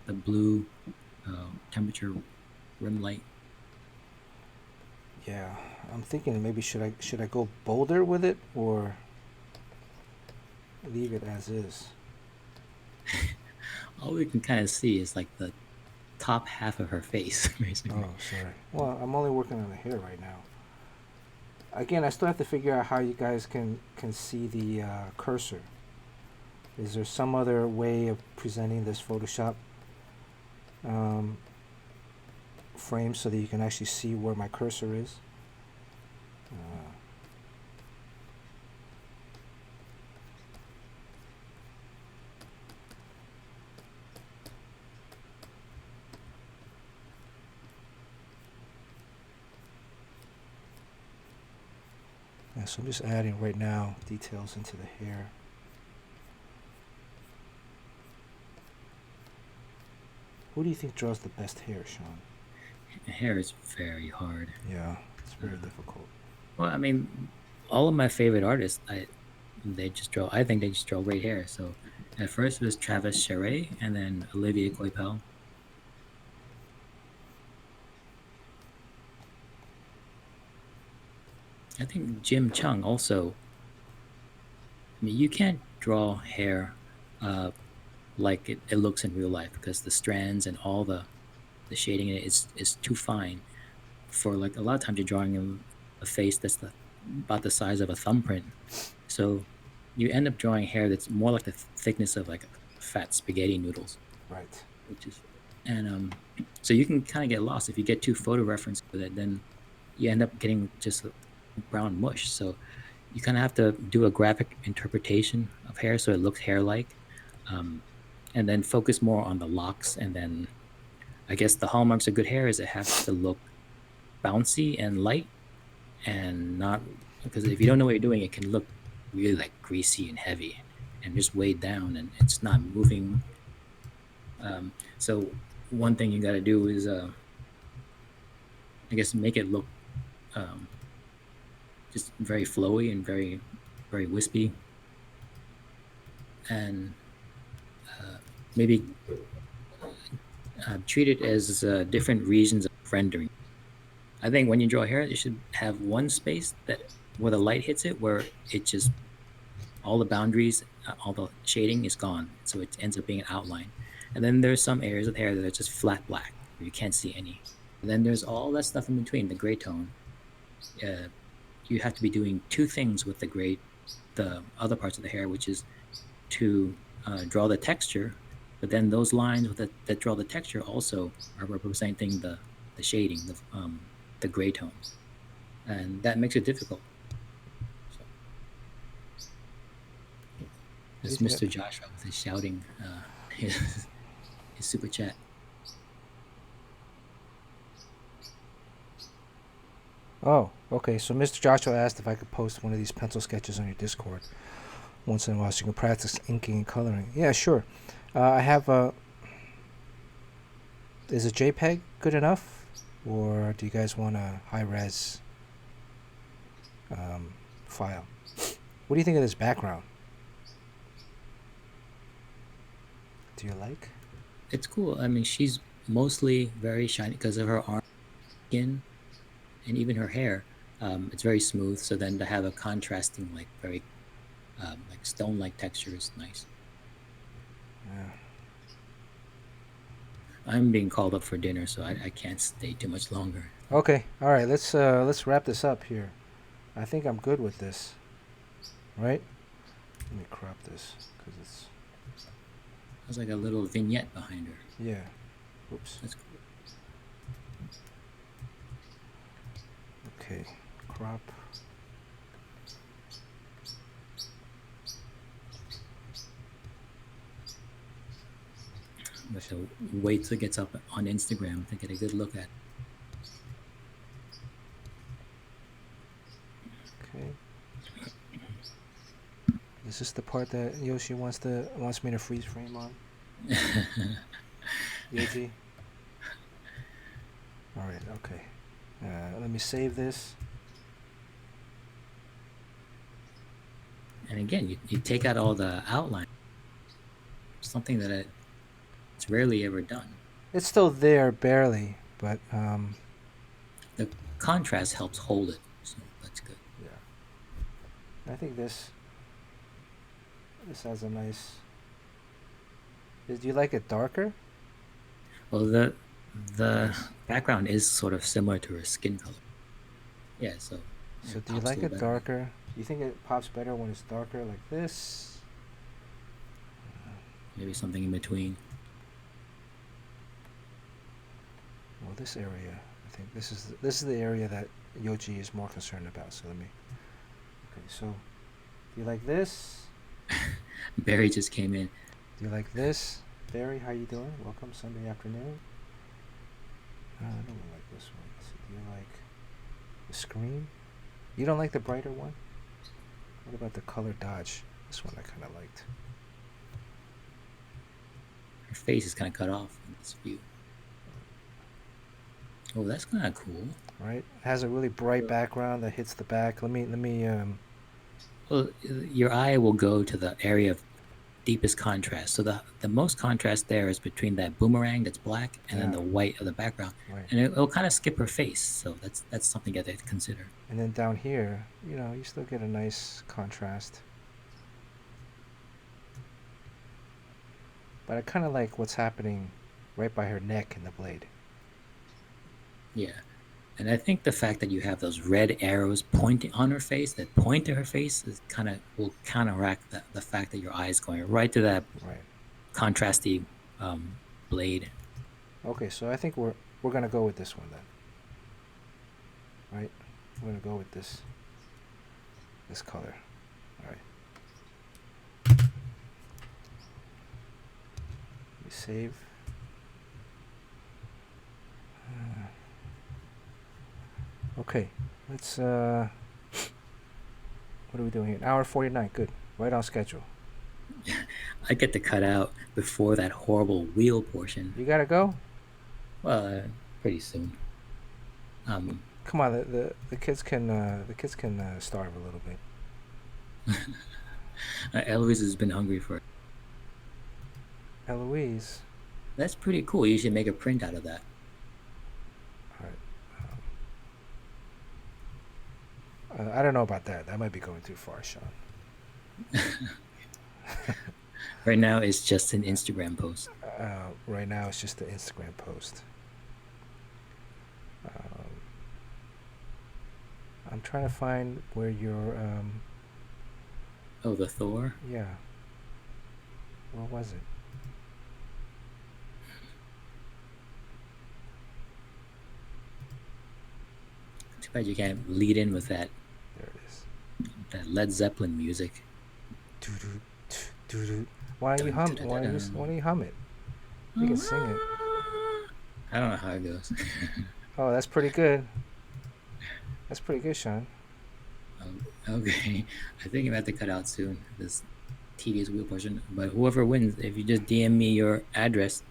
The blue temperature rim light. Yeah, I'm thinking maybe should I go bolder with it or leave it as is? All we can kind of see is like the top half of her face, basically. Oh, sorry. Well, I'm only working on the hair right now. Again, I still have to figure out how you guys can see the cursor. Is there some other way of presenting this Photoshop frame so that you can actually see where my cursor is? Yeah, so I'm just adding right now details into the hair. Who do you think draws the best hair, Sean? Hair is very hard. Yeah, it's very difficult. Well, I mean, all of my favorite artists, I think they just draw great hair. So At first it was Travis Charest and then Olivier Coipel. I think Jim Chung also. I mean, you can't draw hair like it looks in real life because the strands and all the shading in it is too fine. For like a lot of times you're drawing a face that's about the size of a thumbprint. So you end up drawing hair that's more like the thickness of like fat spaghetti noodles, Right. which is and so you can kind of get lost if you get too photo reference with it. Then you end up getting just a brown mush. So you kind of have to do a graphic interpretation of hair so it looks hair-like, um, and then focus more on the locks. And then I guess the hallmarks of good hair is it has to look bouncy and light, and not because if you don't know what you're doing, it can look really like greasy and heavy and just weighed down, and it's not moving. So one thing you got to do is, I guess, make it look um, just very flowy and very, very wispy, and maybe treat it as different regions of rendering. I think when you draw hair, you should have one space that where the light hits it, where it just all the boundaries, all the shading is gone, so it ends up being an outline. And then there's some areas of hair that are just flat black, where you can't see any. And then there's all that stuff in between, the gray tone. Uh, you have to be doing two things with the other parts of the hair, which is to draw the texture, but then those lines that draw the texture also are representing the shading, the gray tones, and that makes it difficult. So, that's He's got- Mr. Joshua with his shouting, his, his super chat. Oh, okay. So Mr. Joshua asked if I could post one of these pencil sketches on your Discord once in a while so you can practice inking and coloring. Yeah, sure. I have a. Is a JPEG good enough, or do you guys want a high res file? What do you think of this background? Do you like? It's cool. I mean, she's mostly very shiny because of her arm skin and even her hair. It's very smooth. So then to have a contrasting, like very like stone-like texture is nice. Yeah. I'm being called up for dinner, so I can't stay too much longer. Okay. All right. Let's wrap this up here. I think I'm good with this. Right? Let me crop this because it's There's like a little vignette behind her. yeah. Oops. That's cool. Okay. Crop. I shall wait till it gets up on Instagram to get a good look at. Okay. Is this the part that Yoshi wants me to freeze frame on? Yoshi? Alright, okay. Let me save this. And again, you take out all the outline. Something that it's rarely ever done. It's still there, barely, but The contrast helps hold it, so that's good. yeah. I think this has a nice. Do you like it darker? Well, the background is sort of similar to her skin color. Yeah, so. So it do you pops a like little it better. darker? Do you think it pops better when it's darker like this? Maybe something in between. Well, this area, I think this is the area that Yoji is more concerned about. So let me. Okay, so do you like this? Barry just came in. Do you like this? Barry, how you doing? Welcome Sunday afternoon. I don't really like this one. So do you like the screen? You don't like the brighter one? What about the color dodge? This one I kind of liked. Her face is kind of cut off in this view. Oh, that's kind of cool. Right? It has a really bright background that hits the back. Let me Well, your eye will go to the area of deepest contrast. So the most contrast there is between that boomerang that's black and then Yeah. the white of the background, Right. and it'll kind of skip her face. So that's something that they consider. And then down here, you still get a nice contrast. But I kind of like what's happening right by her neck in the blade. Yeah. And I think the fact that you have those red arrows pointing on her face, that point to her face, is kind of will counteract the fact that your eye is going right to that Right. contrasty blade. Okay, so I think we're gonna go with this one then. Right? We're gonna go with this color. All right. We save. Okay, let's. What are we doing here? An hour 49. Good. Right on schedule. I get to cut out before that horrible wheel portion. You gotta go. Well, pretty soon. Come on, the kids can starve a little bit. Eloise has been hungry for. Eloise. That's pretty cool. You should make a print out of that. All right. I don't know about that. That might be going too far, Sean. Right now, it's just an Instagram post. Right now, it's just the Instagram post. I'm trying to find where your Oh, the Thor? yeah. Where was it? Too bad you can't lead in with that There it is. Led Zeppelin music. Doo-doo, doo-doo. Why don't you hum? Why don't you hum it? You can sing it. I don't know how it goes. Oh, that's pretty good. That's pretty good, Sean. Okay, I think I'm gonna have to cut out soon this tedious wheel portion. But whoever wins, if you just DM me your address,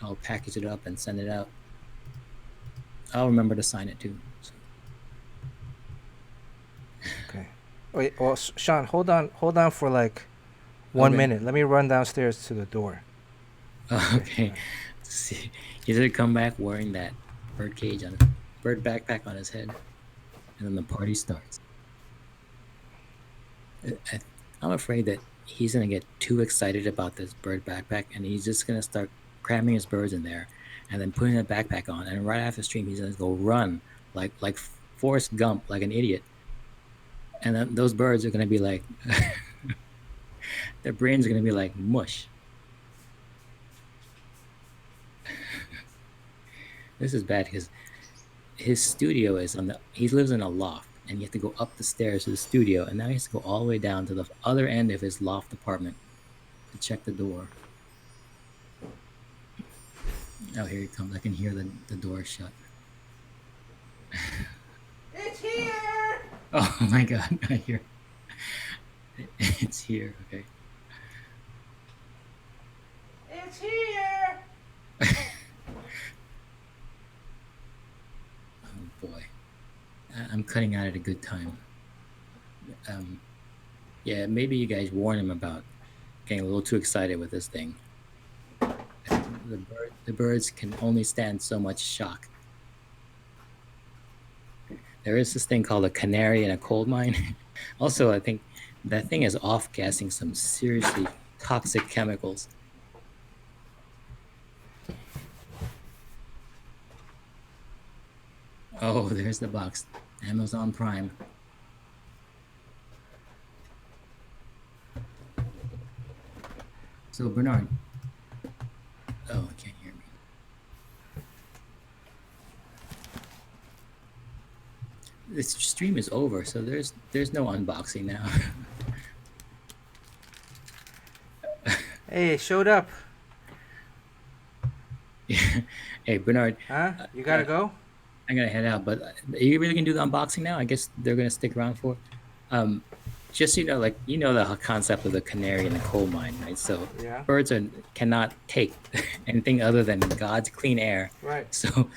I'll package it up and send it out. I'll remember to sign it too. So. Okay. Wait, well, Sean, hold on for like 1 Okay. minute. Let me run downstairs to the door. Okay. See, he's gonna come back wearing that bird backpack on his head, and then the party starts. I'm afraid that he's gonna get too excited about this bird backpack, and he's just gonna start cramming his birds in there, and then putting the backpack on. And right after stream, he's gonna go run like Forrest Gump, like an idiot. And then those birds are gonna be like, their brains are gonna be like mush. This is bad because his studio is he lives in a loft, and you have to go up the stairs to the studio, and now he has to go all the way down to the other end of his loft apartment to check the door. Oh, here he comes. I can hear the door shut. It's here. Oh my god, I hear it's here. Okay. It's here. Oh boy, I'm cutting out at a good time. Yeah, maybe you guys warn him about getting a little too excited with this thing. The birds can only stand so much shock. There is this thing called a canary in a coal mine. Also, I think that thing is off-gassing some seriously toxic chemicals. Oh, there's the box. Amazon Prime. So, Bernard. Oh, I can't hear me. This stream is over, so there's no unboxing now. Hey, it showed up. Hey, Bernard. Huh? You gotta go? I'm gonna head out, but are you really gonna do the unboxing now? I guess they're gonna stick around for it. Just like the concept of the canary in the coal mine, right? So Yeah. birds cannot take anything other than God's clean air. Right. So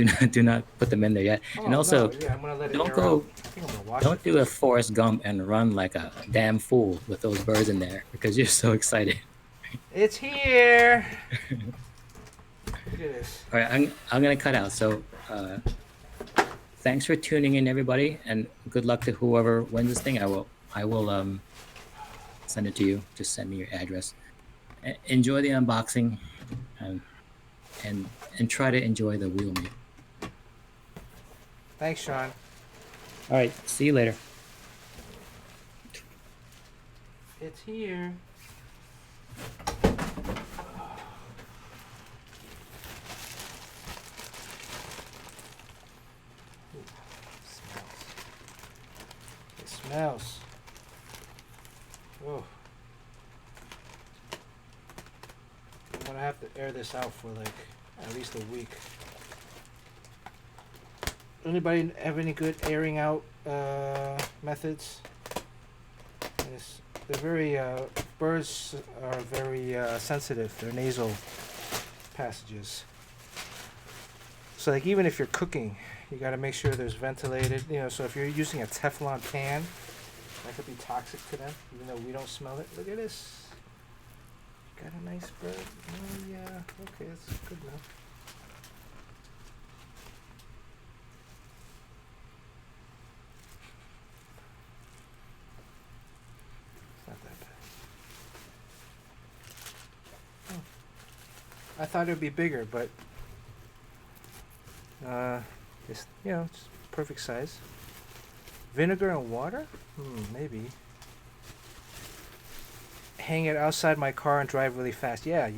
do not put them in there yet. Oh And also, no, yeah, I'm gonna let it don't air go. out. I think I'm gonna wash Don't it do a first. Forrest Gump and run like a damn fool with those birds in there because you're so excited. It's here. Look at this. All right, I'm gonna cut out. So, thanks for tuning in, everybody, and good luck to whoever wins this thing. I will send it to you. Just send me your address. Enjoy the unboxing, and and try to enjoy the wheel meet. Thanks, Sean. All right, see you later. It's here. Ooh, it smells. Oh. I'm gonna have to air this out for like at least a week. Anybody have any good airing out methods? They're very birds are very sensitive. They're nasal passages. So like even if you're cooking, you got to make sure there's ventilated. You know, so if you're using a Teflon pan, that could be toxic to them, even though we don't smell it. Look at this. Got a nice bird. Oh yeah. Okay, that's good enough. Not that bad. Oh. I thought it would be bigger, but it's it's perfect size. Vinegar and water? Maybe. Hang it outside my car and drive really fast. Yeah,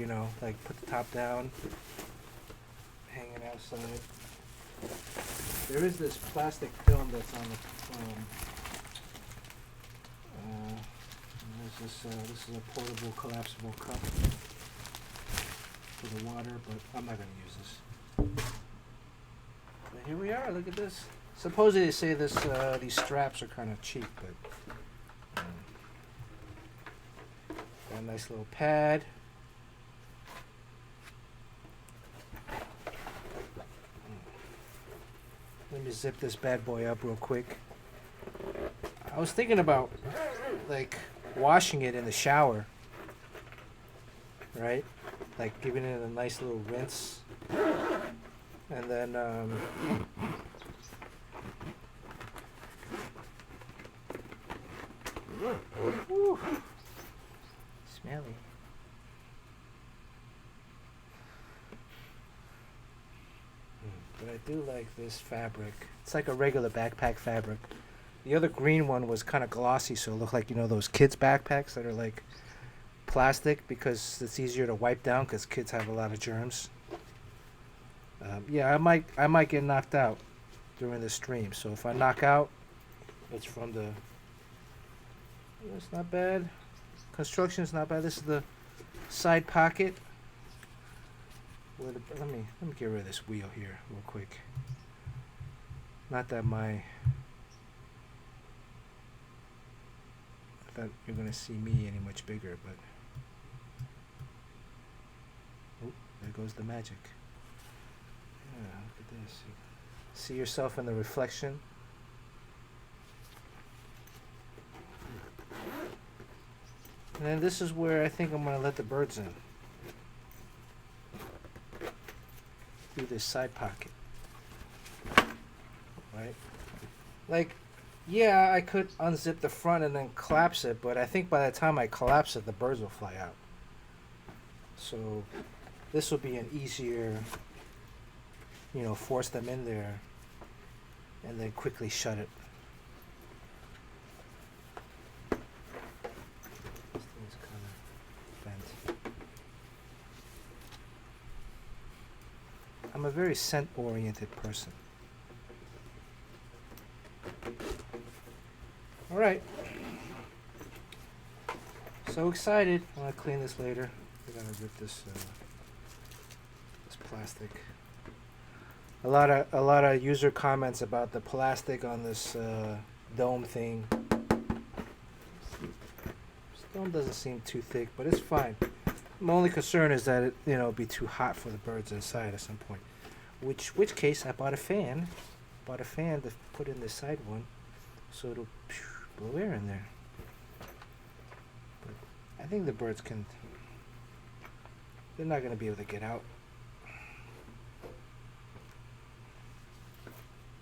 like put the top down, hang it outside. There is this plastic film that's on the this is a portable collapsible cup for the water, but I'm not going to use this. But here we are. Look at this. Supposedly they say these straps are kind of cheap, but got a nice little pad. Let me zip this bad boy up real quick. I was thinking about like washing it in the shower, right? Like giving it a nice little rinse, and then whew, smelly. But I do like this fabric. It's like a regular backpack fabric. The other green one was kind of glossy, so it looked like those kids' backpacks that are like plastic because it's easier to wipe down because kids have a lot of germs. Yeah, I might get knocked out during the stream. So if I knock out, it's from the. It's not bad. Construction's not bad. This is the side pocket. Let me get rid of this wheel here real quick. Not that I thought you're gonna see me any much bigger, but oh, there goes the magic. Yeah, look at this. See yourself in the reflection. And then this is where I think I'm gonna let the birds in. Through this side pocket. Right? Like, yeah, I could unzip the front and then collapse it, but I think by the time I collapse it, the birds will fly out. So this will be an easier, force them in there and then quickly shut it. This thing's kind of bent. I'm a very scent-oriented person. All right. So excited. I'm gonna clean this later. I gotta rip this plastic. A lot of user comments about the plastic on this dome thing. This dome doesn't seem too thick, but it's fine. My only concern is that it, it'll be too hot for the birds inside at some point. which case I bought a fan. Bought a fan to put in the side one, so it'll blow air in there. But I think the birds can. They're not gonna be able to get out.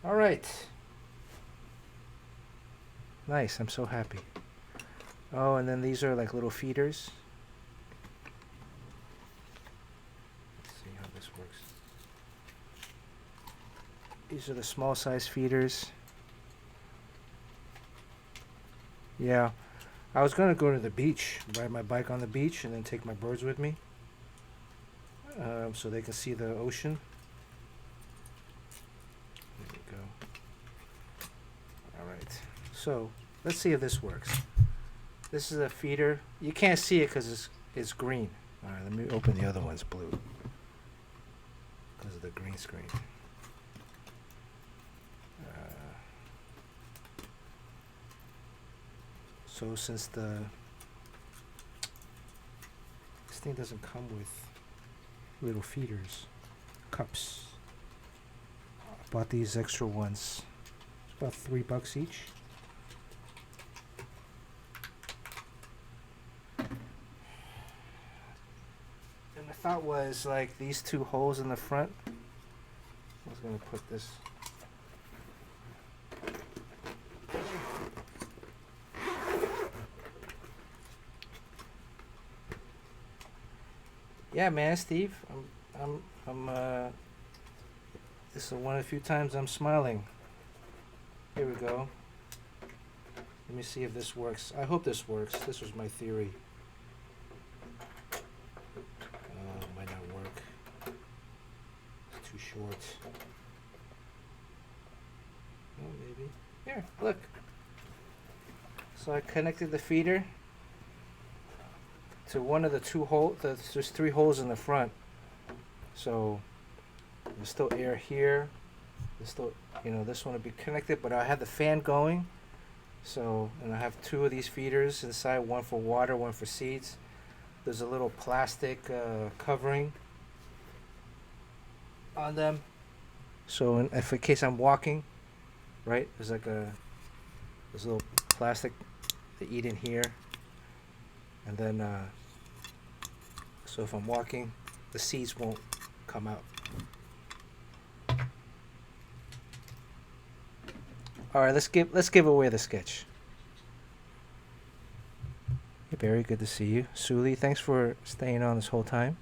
All right. Nice. I'm so happy. Oh, and then these are like little feeders. Let's see how this works. These are the small size feeders. Yeah, I was gonna go to the beach, ride my bike on the beach, and then take my birds with me, so they can see the ocean. There we go. All right. So let's see if this works. This is a feeder. You can't see it because it's green. All right, let me open the other one's blue because of the green screen. So since this thing doesn't come with little feeders, cups, I bought these extra ones. It's about $3 each. And the thought was like these two holes in the front. I was gonna put this. Yeah, man, Steve. This is one of the few times I'm smiling. Here we go. Let me see if this works. I hope this works. This was my theory. Might not work. It's too short. Oh, maybe. Here, look. So I connected the feeder to one of the two holes. There's 3 holes in the front, so there's still air here. There's still, this one will be connected, but I have the fan going. So, and I have 2 of these feeders inside, one for water, one for seeds. There's a little plastic covering on them. So, if in case I'm walking, right, there's like there's a little plastic to eat in here. And then, so if I'm walking, the seeds won't come out. All right, let's give away the sketch. Hey Barry, good to see you. Suli, thanks for staying on this whole time.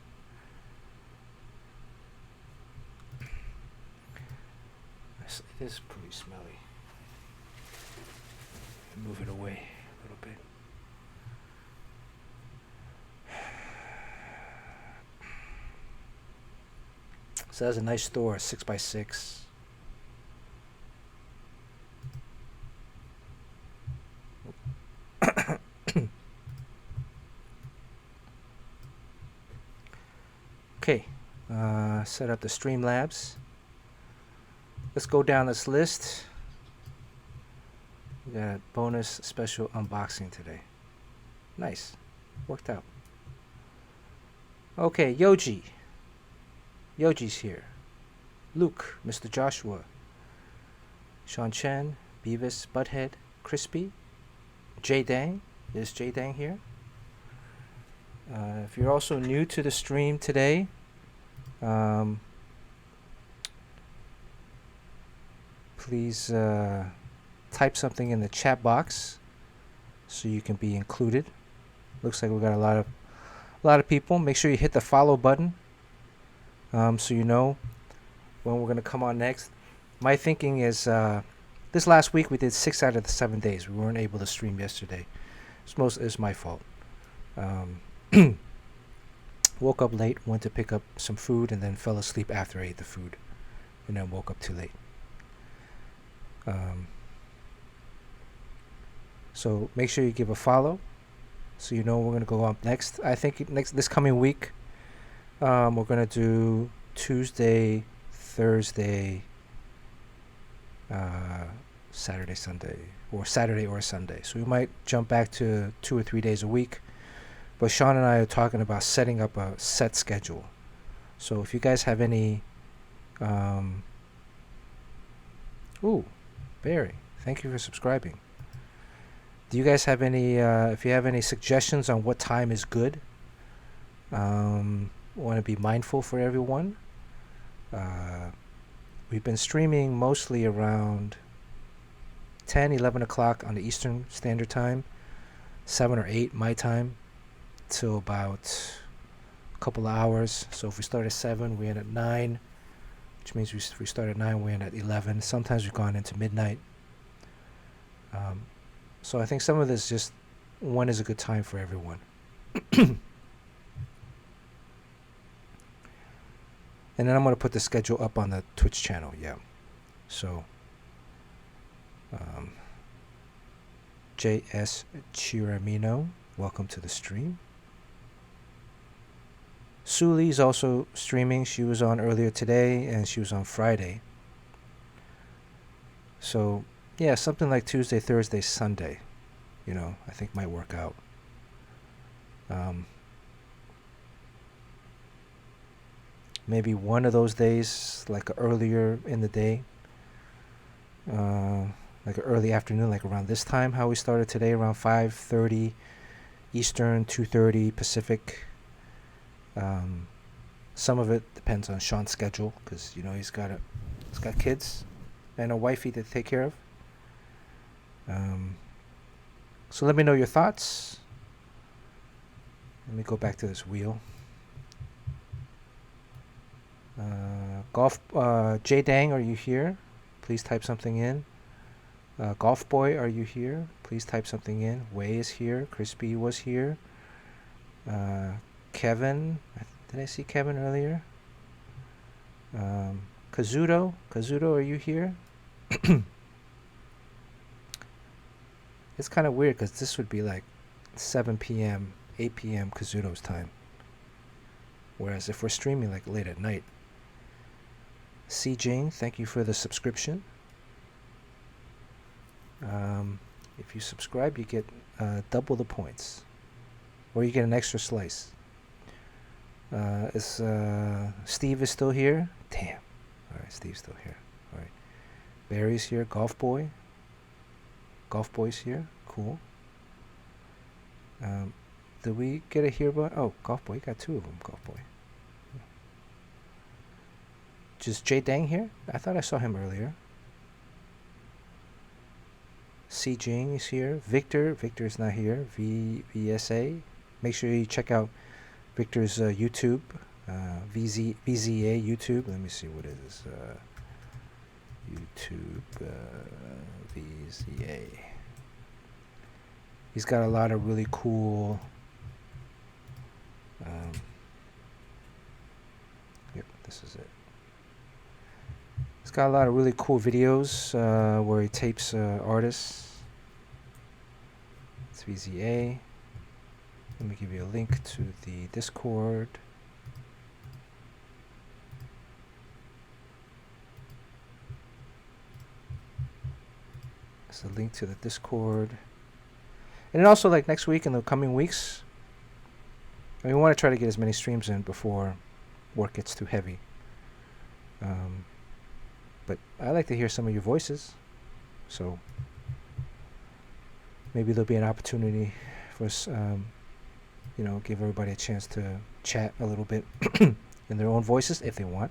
It is pretty smelly. Move it away a little bit. So that's a nice store, 6x6. Okay, set up the Streamlabs. Let's go down this list. We got a bonus special unboxing today. Nice, worked out. Okay, Yoji. Yoji's here. Luke, Mr. Joshua, Sean Chen, Beavis, Butthead, Crispy, J Dang. Is J Dang here? If you're also new to the stream today, please type something in the chat box so you can be included. Looks like we got a lot of people. Make sure you hit the follow button. So you know when we're going to come on next. My thinking is this last week we did 6 out of the 7 days. We weren't able to stream yesterday. It's my fault. Woke up late, went to pick up some food, and then fell asleep after I ate the food. And then woke up too late. So make sure you give a follow so you know we're going to go up next. I think this coming week, we're going to do Tuesday, Thursday, Saturday, Sunday, or Saturday or Sunday. So we might jump back to 2 or 3 days a week. But Sean and I are talking about setting up a set schedule. So if you guys have any Um, ooh, Barry, thank you for subscribing. Do you guys have any, if you have any suggestions on what time is good? Want to be mindful for everyone. We've been streaming mostly around 10, 11 o'clock on the Eastern Standard Time, 7 or 8 my time, till about a couple of hours. So if we start at 7, we end at 9, which means if we start at 9, we end at 11. Sometimes we've gone into midnight. So I think some of this just, when is a good time for everyone. And then I'm going to put the schedule up on the Twitch channel, yeah. So, J.S. Chiramino, welcome to the stream. Suli's also streaming. She was on earlier today, and she was on Friday. So, yeah, something like Tuesday, Thursday, Sunday, I think might work out. Maybe one of those days, like earlier in the day, like early afternoon, like around this time, how we started today, around 5:30 Eastern, 2:30 Pacific. Some of it depends on Sean's schedule, because he's got kids and a wifey to take care of. So let me know your thoughts. Let me go back to this wheel. Jay Dang, are you here? Please type something in. Golf Boy, are you here? Please type something in. Wei is here. Crispy was here. Kevin, did I see Kevin earlier? Kazuto, are you here? It's kind of weird because this would be like 7 p.m., 8 p.m. Kazuto's time. Whereas if we're streaming like late at night. C. Jing, thank you for the subscription. If you subscribe, you get double the points. Or you get an extra slice. Steve is still here? Damn. Alright, Steve's still here. Alright. Barry's here. Golf Boy. Golf Boy's here. Cool. Did we get a hereby? Oh, Golf Boy. You got 2 of them, Golf Boy. Just Jay Dang here? I thought I saw him earlier. C. Jing is here. Victor's not here. VSA. Make sure you check out Victor's YouTube. VZA YouTube. Let me see, what is this? YouTube VZA. He's got a lot of really cool. Yep, this is it. He's got a lot of really cool videos where he tapes artists. It's VZA. Let me give you a link to the Discord. It's a link to the Discord. And then also, like, next week and the coming weeks, we want to try to get as many streams in before work gets too heavy. But I like to hear some of your voices. So maybe there'll be an opportunity for us, give everybody a chance to chat a little bit in their own voices if they want.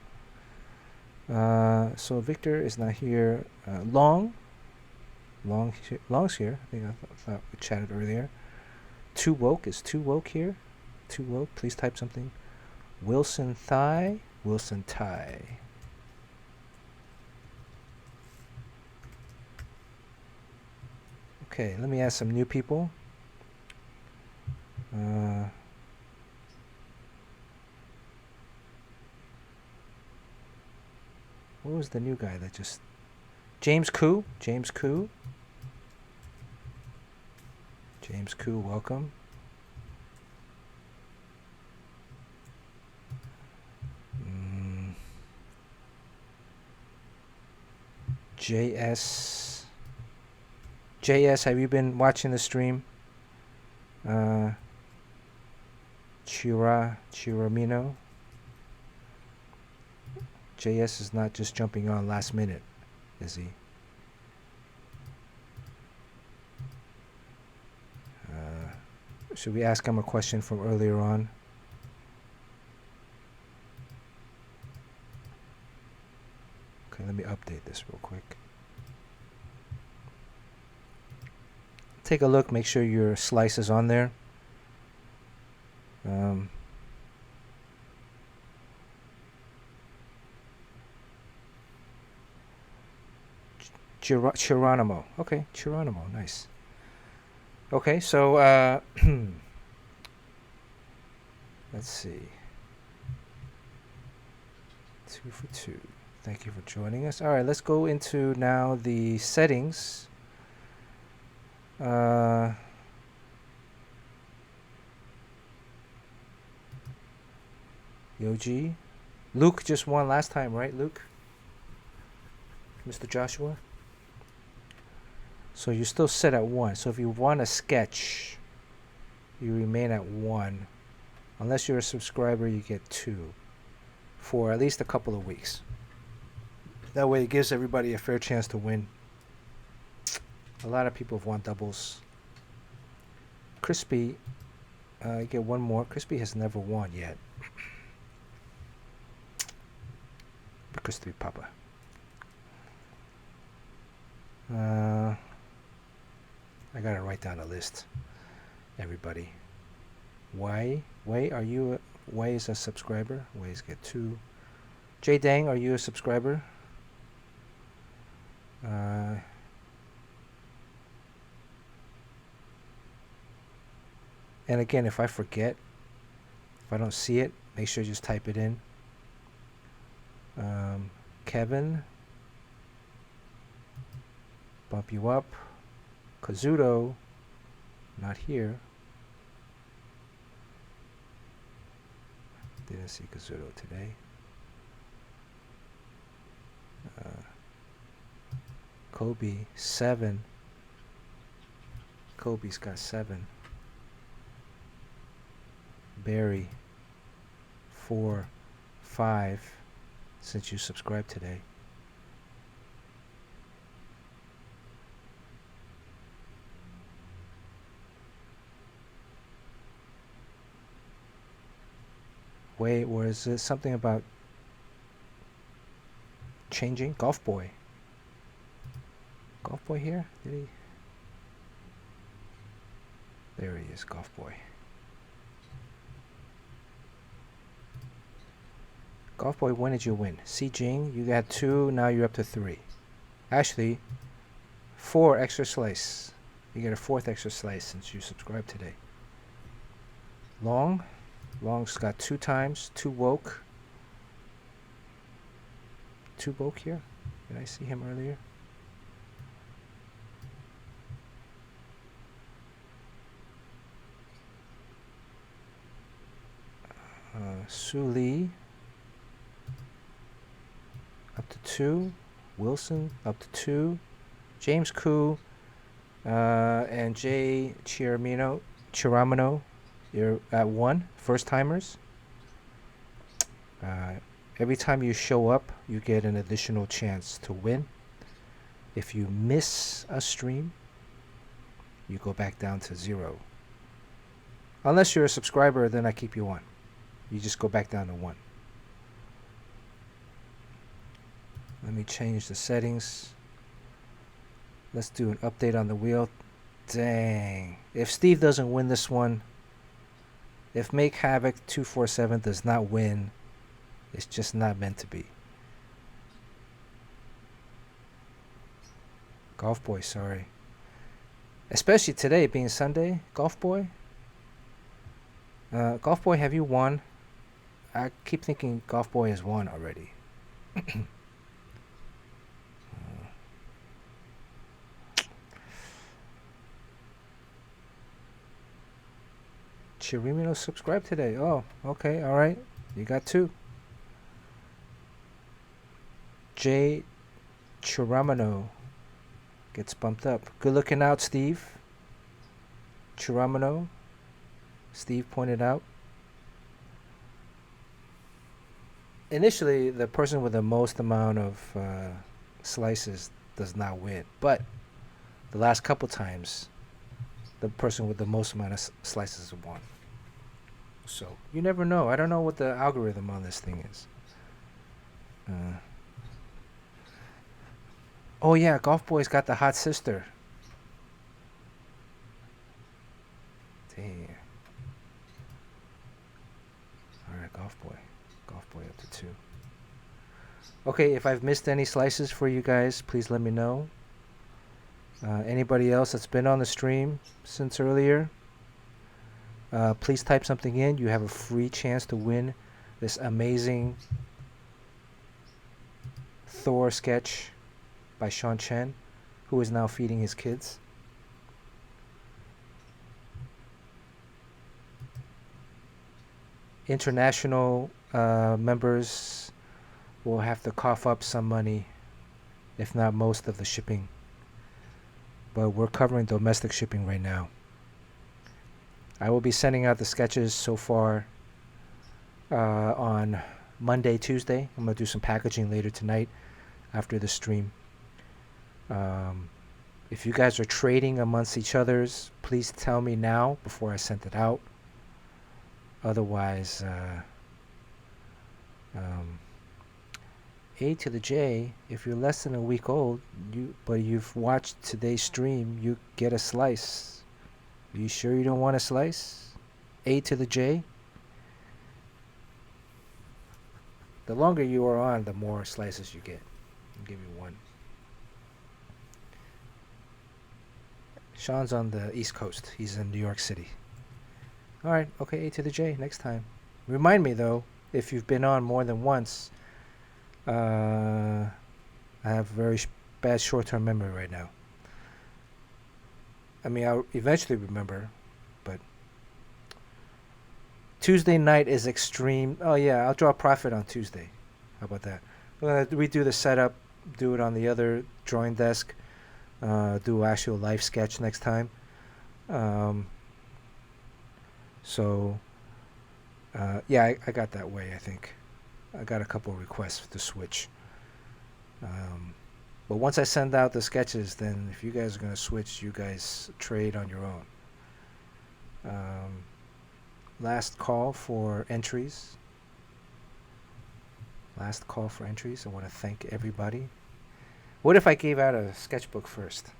So Victor is not here. Long's here. I think I thought we chatted earlier. Too Woke here. Too Woke. Please type something. Wilson Thai. Okay, let me add some new people. What was the new guy that just... James Koo, welcome. JS, have you been watching the stream? Chiramino. JS is not just jumping on last minute, is he? Should we ask him a question from earlier on? Okay, let me update this real quick. Take a look, make sure your slice is on there. Geronimo. Okay, Geronimo, nice. Okay, so let's see. 2 for 2. Thank you for joining us. All right, let's go into now the settings. Yoji. Luke just won last time, right, Luke? Mr. Joshua? So you're still set at 1. So if you want a sketch, you remain at 1. Unless you're a subscriber, you get 2 for at least a couple of weeks. That way it gives everybody a fair chance to win. A lot of people have won doubles. Crispy, you get 1 more. Crispy has never won yet. Crispy Papa. I gotta write down a list. Everybody. Why are you? Why is a subscriber? Ways get 2. J Dang, are you a subscriber? And again, if I forget, if I don't see it, make sure you just type it in. Kevin, bump you up. Kazuto, not here. Didn't see Kazuto today. Kobe, 7. Kobe's got 7. Barry, 4, 5, since you subscribed today. Wait, was it something about changing? Golf Boy. Golf Boy here? Did he? There he is, Golf Boy. Golf Boy, when did you win? Si Jing, you got 2, now you're up to 3. Actually, 4 extra slice. You get a 4th extra slice since you subscribed today. Long's got 2 times, 2 woke. 2 woke here. Did I see him earlier? Su Lee up to 2. Wilson up to 2. James Koo and Jay Chiramino, you're at 1. First timers. Every time you show up, you get an additional chance to win. If you miss a stream, you go back down to 0. Unless you're a subscriber, then I keep you on. You just go back down to 1. Let me change the settings. Let's do an update on the wheel. Dang. If Steve doesn't win this one, if Make Havoc 247 does not win, it's just not meant to be. Golf Boy, sorry. Especially today being Sunday. Golf Boy? Golf Boy, have you won? I keep thinking Golf Boy has won already. Chirimino subscribed today. Oh, okay, all right. You got 2. Jay Chiramino gets bumped up. Good looking out, Steve. Chiramino. Steve pointed out. initially the person with the most amount of slices does not win, but the last couple times, the person with the most amount of slices won. So you never know. I don't know what the algorithm on this thing is. Oh yeah, Golf Boy's got the hot sister. Damn. All right, Golf Boy. Golf Boy up to 2. Okay, if I've missed any slices for you guys, please let me know. Anybody else that's been on the stream since earlier, please type something in. You have a free chance to win this amazing Thor sketch by Chen, who is now feeding his kids. International members will have to cough up some money, if not most of the shipping. But we're covering domestic shipping right now. I will be sending out the sketches so far on Monday, Tuesday. I'm going to do some packaging later tonight after the stream. If you guys are trading amongst each others, please tell me now before I send it out. Otherwise, A to the J, if you're less than a week old, but you've watched today's stream, you get a slice. Are you sure you don't want a slice? A to the J. The longer you are on, the more slices you get. I'll give you 1. Sean's on the East Coast. He's in New York City. All right, okay, A to the J next time. Remind me, though, if you've been on more than once, I have very bad short-term memory right now. I mean, I'll eventually remember, but Tuesday night is extreme. Oh, yeah, I'll draw a profit on Tuesday. How about that? We're going to redo the setup, do it on the other drawing desk, do actual live sketch next time. Yeah, I got that way, I think. I got a couple of requests to switch. But once I send out the sketches, then if you guys are going to switch, you guys trade on your own. Last call for entries. Last call for entries. I want to thank everybody. What if I gave out a sketchbook first?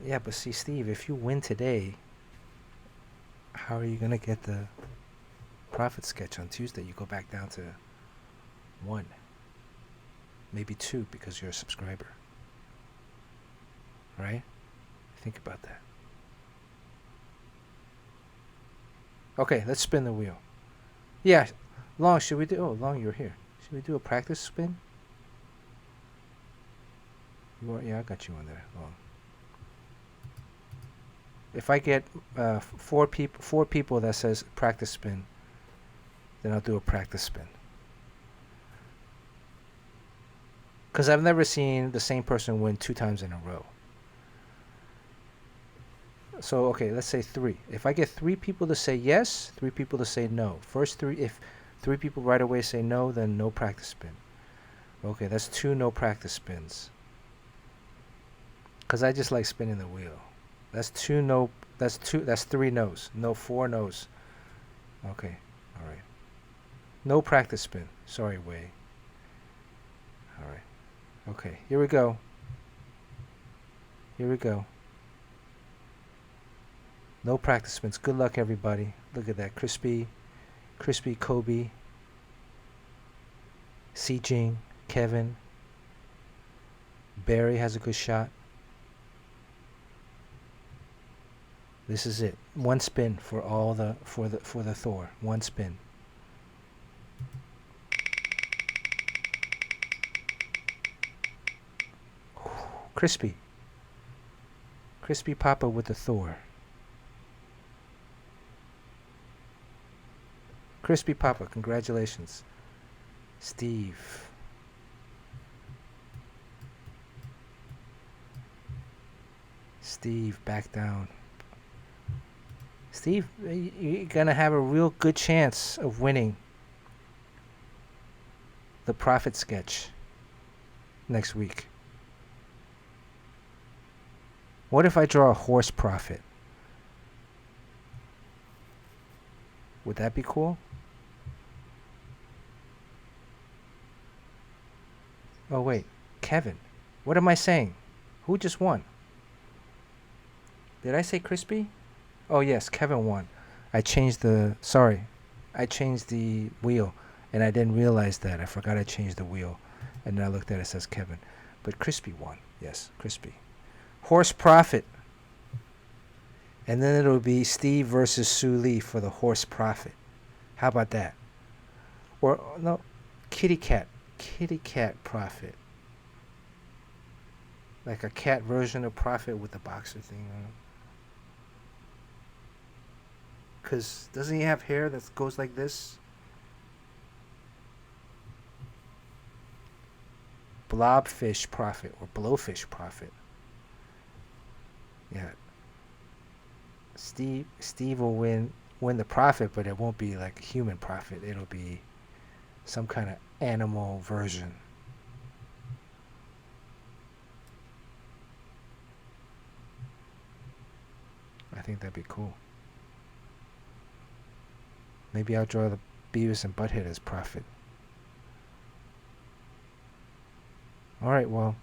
Yeah, but see, Steve, if you win today, how are you going to get the profit sketch on Tuesday? You go back down to 1. Maybe 2 because you're a subscriber. Right? Think about that. Okay, let's spin the wheel. Yeah, Long, should we do... Oh, Long, you're here. Should we do a practice spin? Yeah, I got you on there, Long. If I get 4 people that says practice spin, then I'll do a practice spin. Because I've never seen the same person win 2 times in a row. So, okay, let's say 3. If I get 3 people to say yes, 3 people to say no. First 3, if 3 people right away say no, then no practice spin. Okay, that's 2 no practice spins. Because I just like spinning the wheel. That's 2 no, that's 3 no's. No, 4 no's. Okay, all right. No practice spin. Sorry, Wei. All right. Okay, here we go. Here we go. No practice spins. Good luck, everybody. Look at that. Crispy Kobe. Si Jing, Kevin. Barry has a good shot. This is it. 1 spin for all the for the Thor. 1 spin. Crispy Papa with the Thor. Crispy Papa, congratulations. Steve. Steve, back down. Steve, you're gonna have a real good chance of winning the profit sketch next week. What if I draw a horse profit? Would that be cool? Oh wait, Kevin. What am I saying? Who just won? Did I say Crispy? Oh yes, Kevin won. I changed the wheel and I didn't realize that. I forgot I changed the wheel. And then I looked at it, it says Kevin. But Crispy won. Yes, Crispy. Horse profit. And then it'll be Steve versus Sue Lee for the horse profit. How about that? Or no, kitty cat profit. Like a cat version of profit with the boxer thing on it. Cause doesn't he have hair that goes like this? Blobfish profit or blowfish profit. Yeah. Steve will win the profit, but it won't be like human profit. It'll be some kind of animal version. I think that'd be cool. Maybe I'll draw the Beavis and Butthead as profit. Alright, well,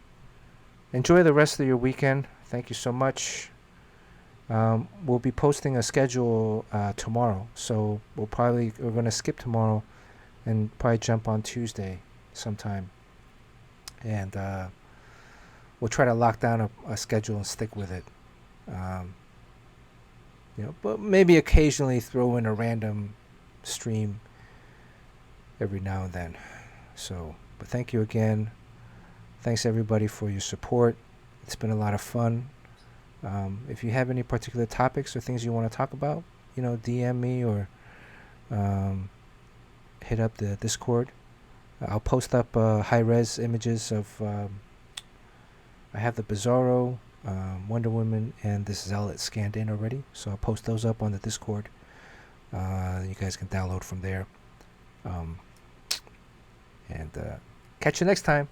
enjoy the rest of your weekend. Thank you so much. We'll be posting a schedule tomorrow, so we're going to skip tomorrow and probably jump on Tuesday sometime. And we'll try to lock down a schedule and stick with it. But maybe occasionally throw in a random stream every now and then. So, but thank you again. Thanks everybody for your support. It's been a lot of fun. If you have any particular topics or things you want to talk about, DM me or hit up the Discord. I'll post up high-res images of. I have the Bizarro, Wonder Woman, and this Zealot scanned in already, so I'll post those up on the Discord. You guys can download from there. And catch you next time.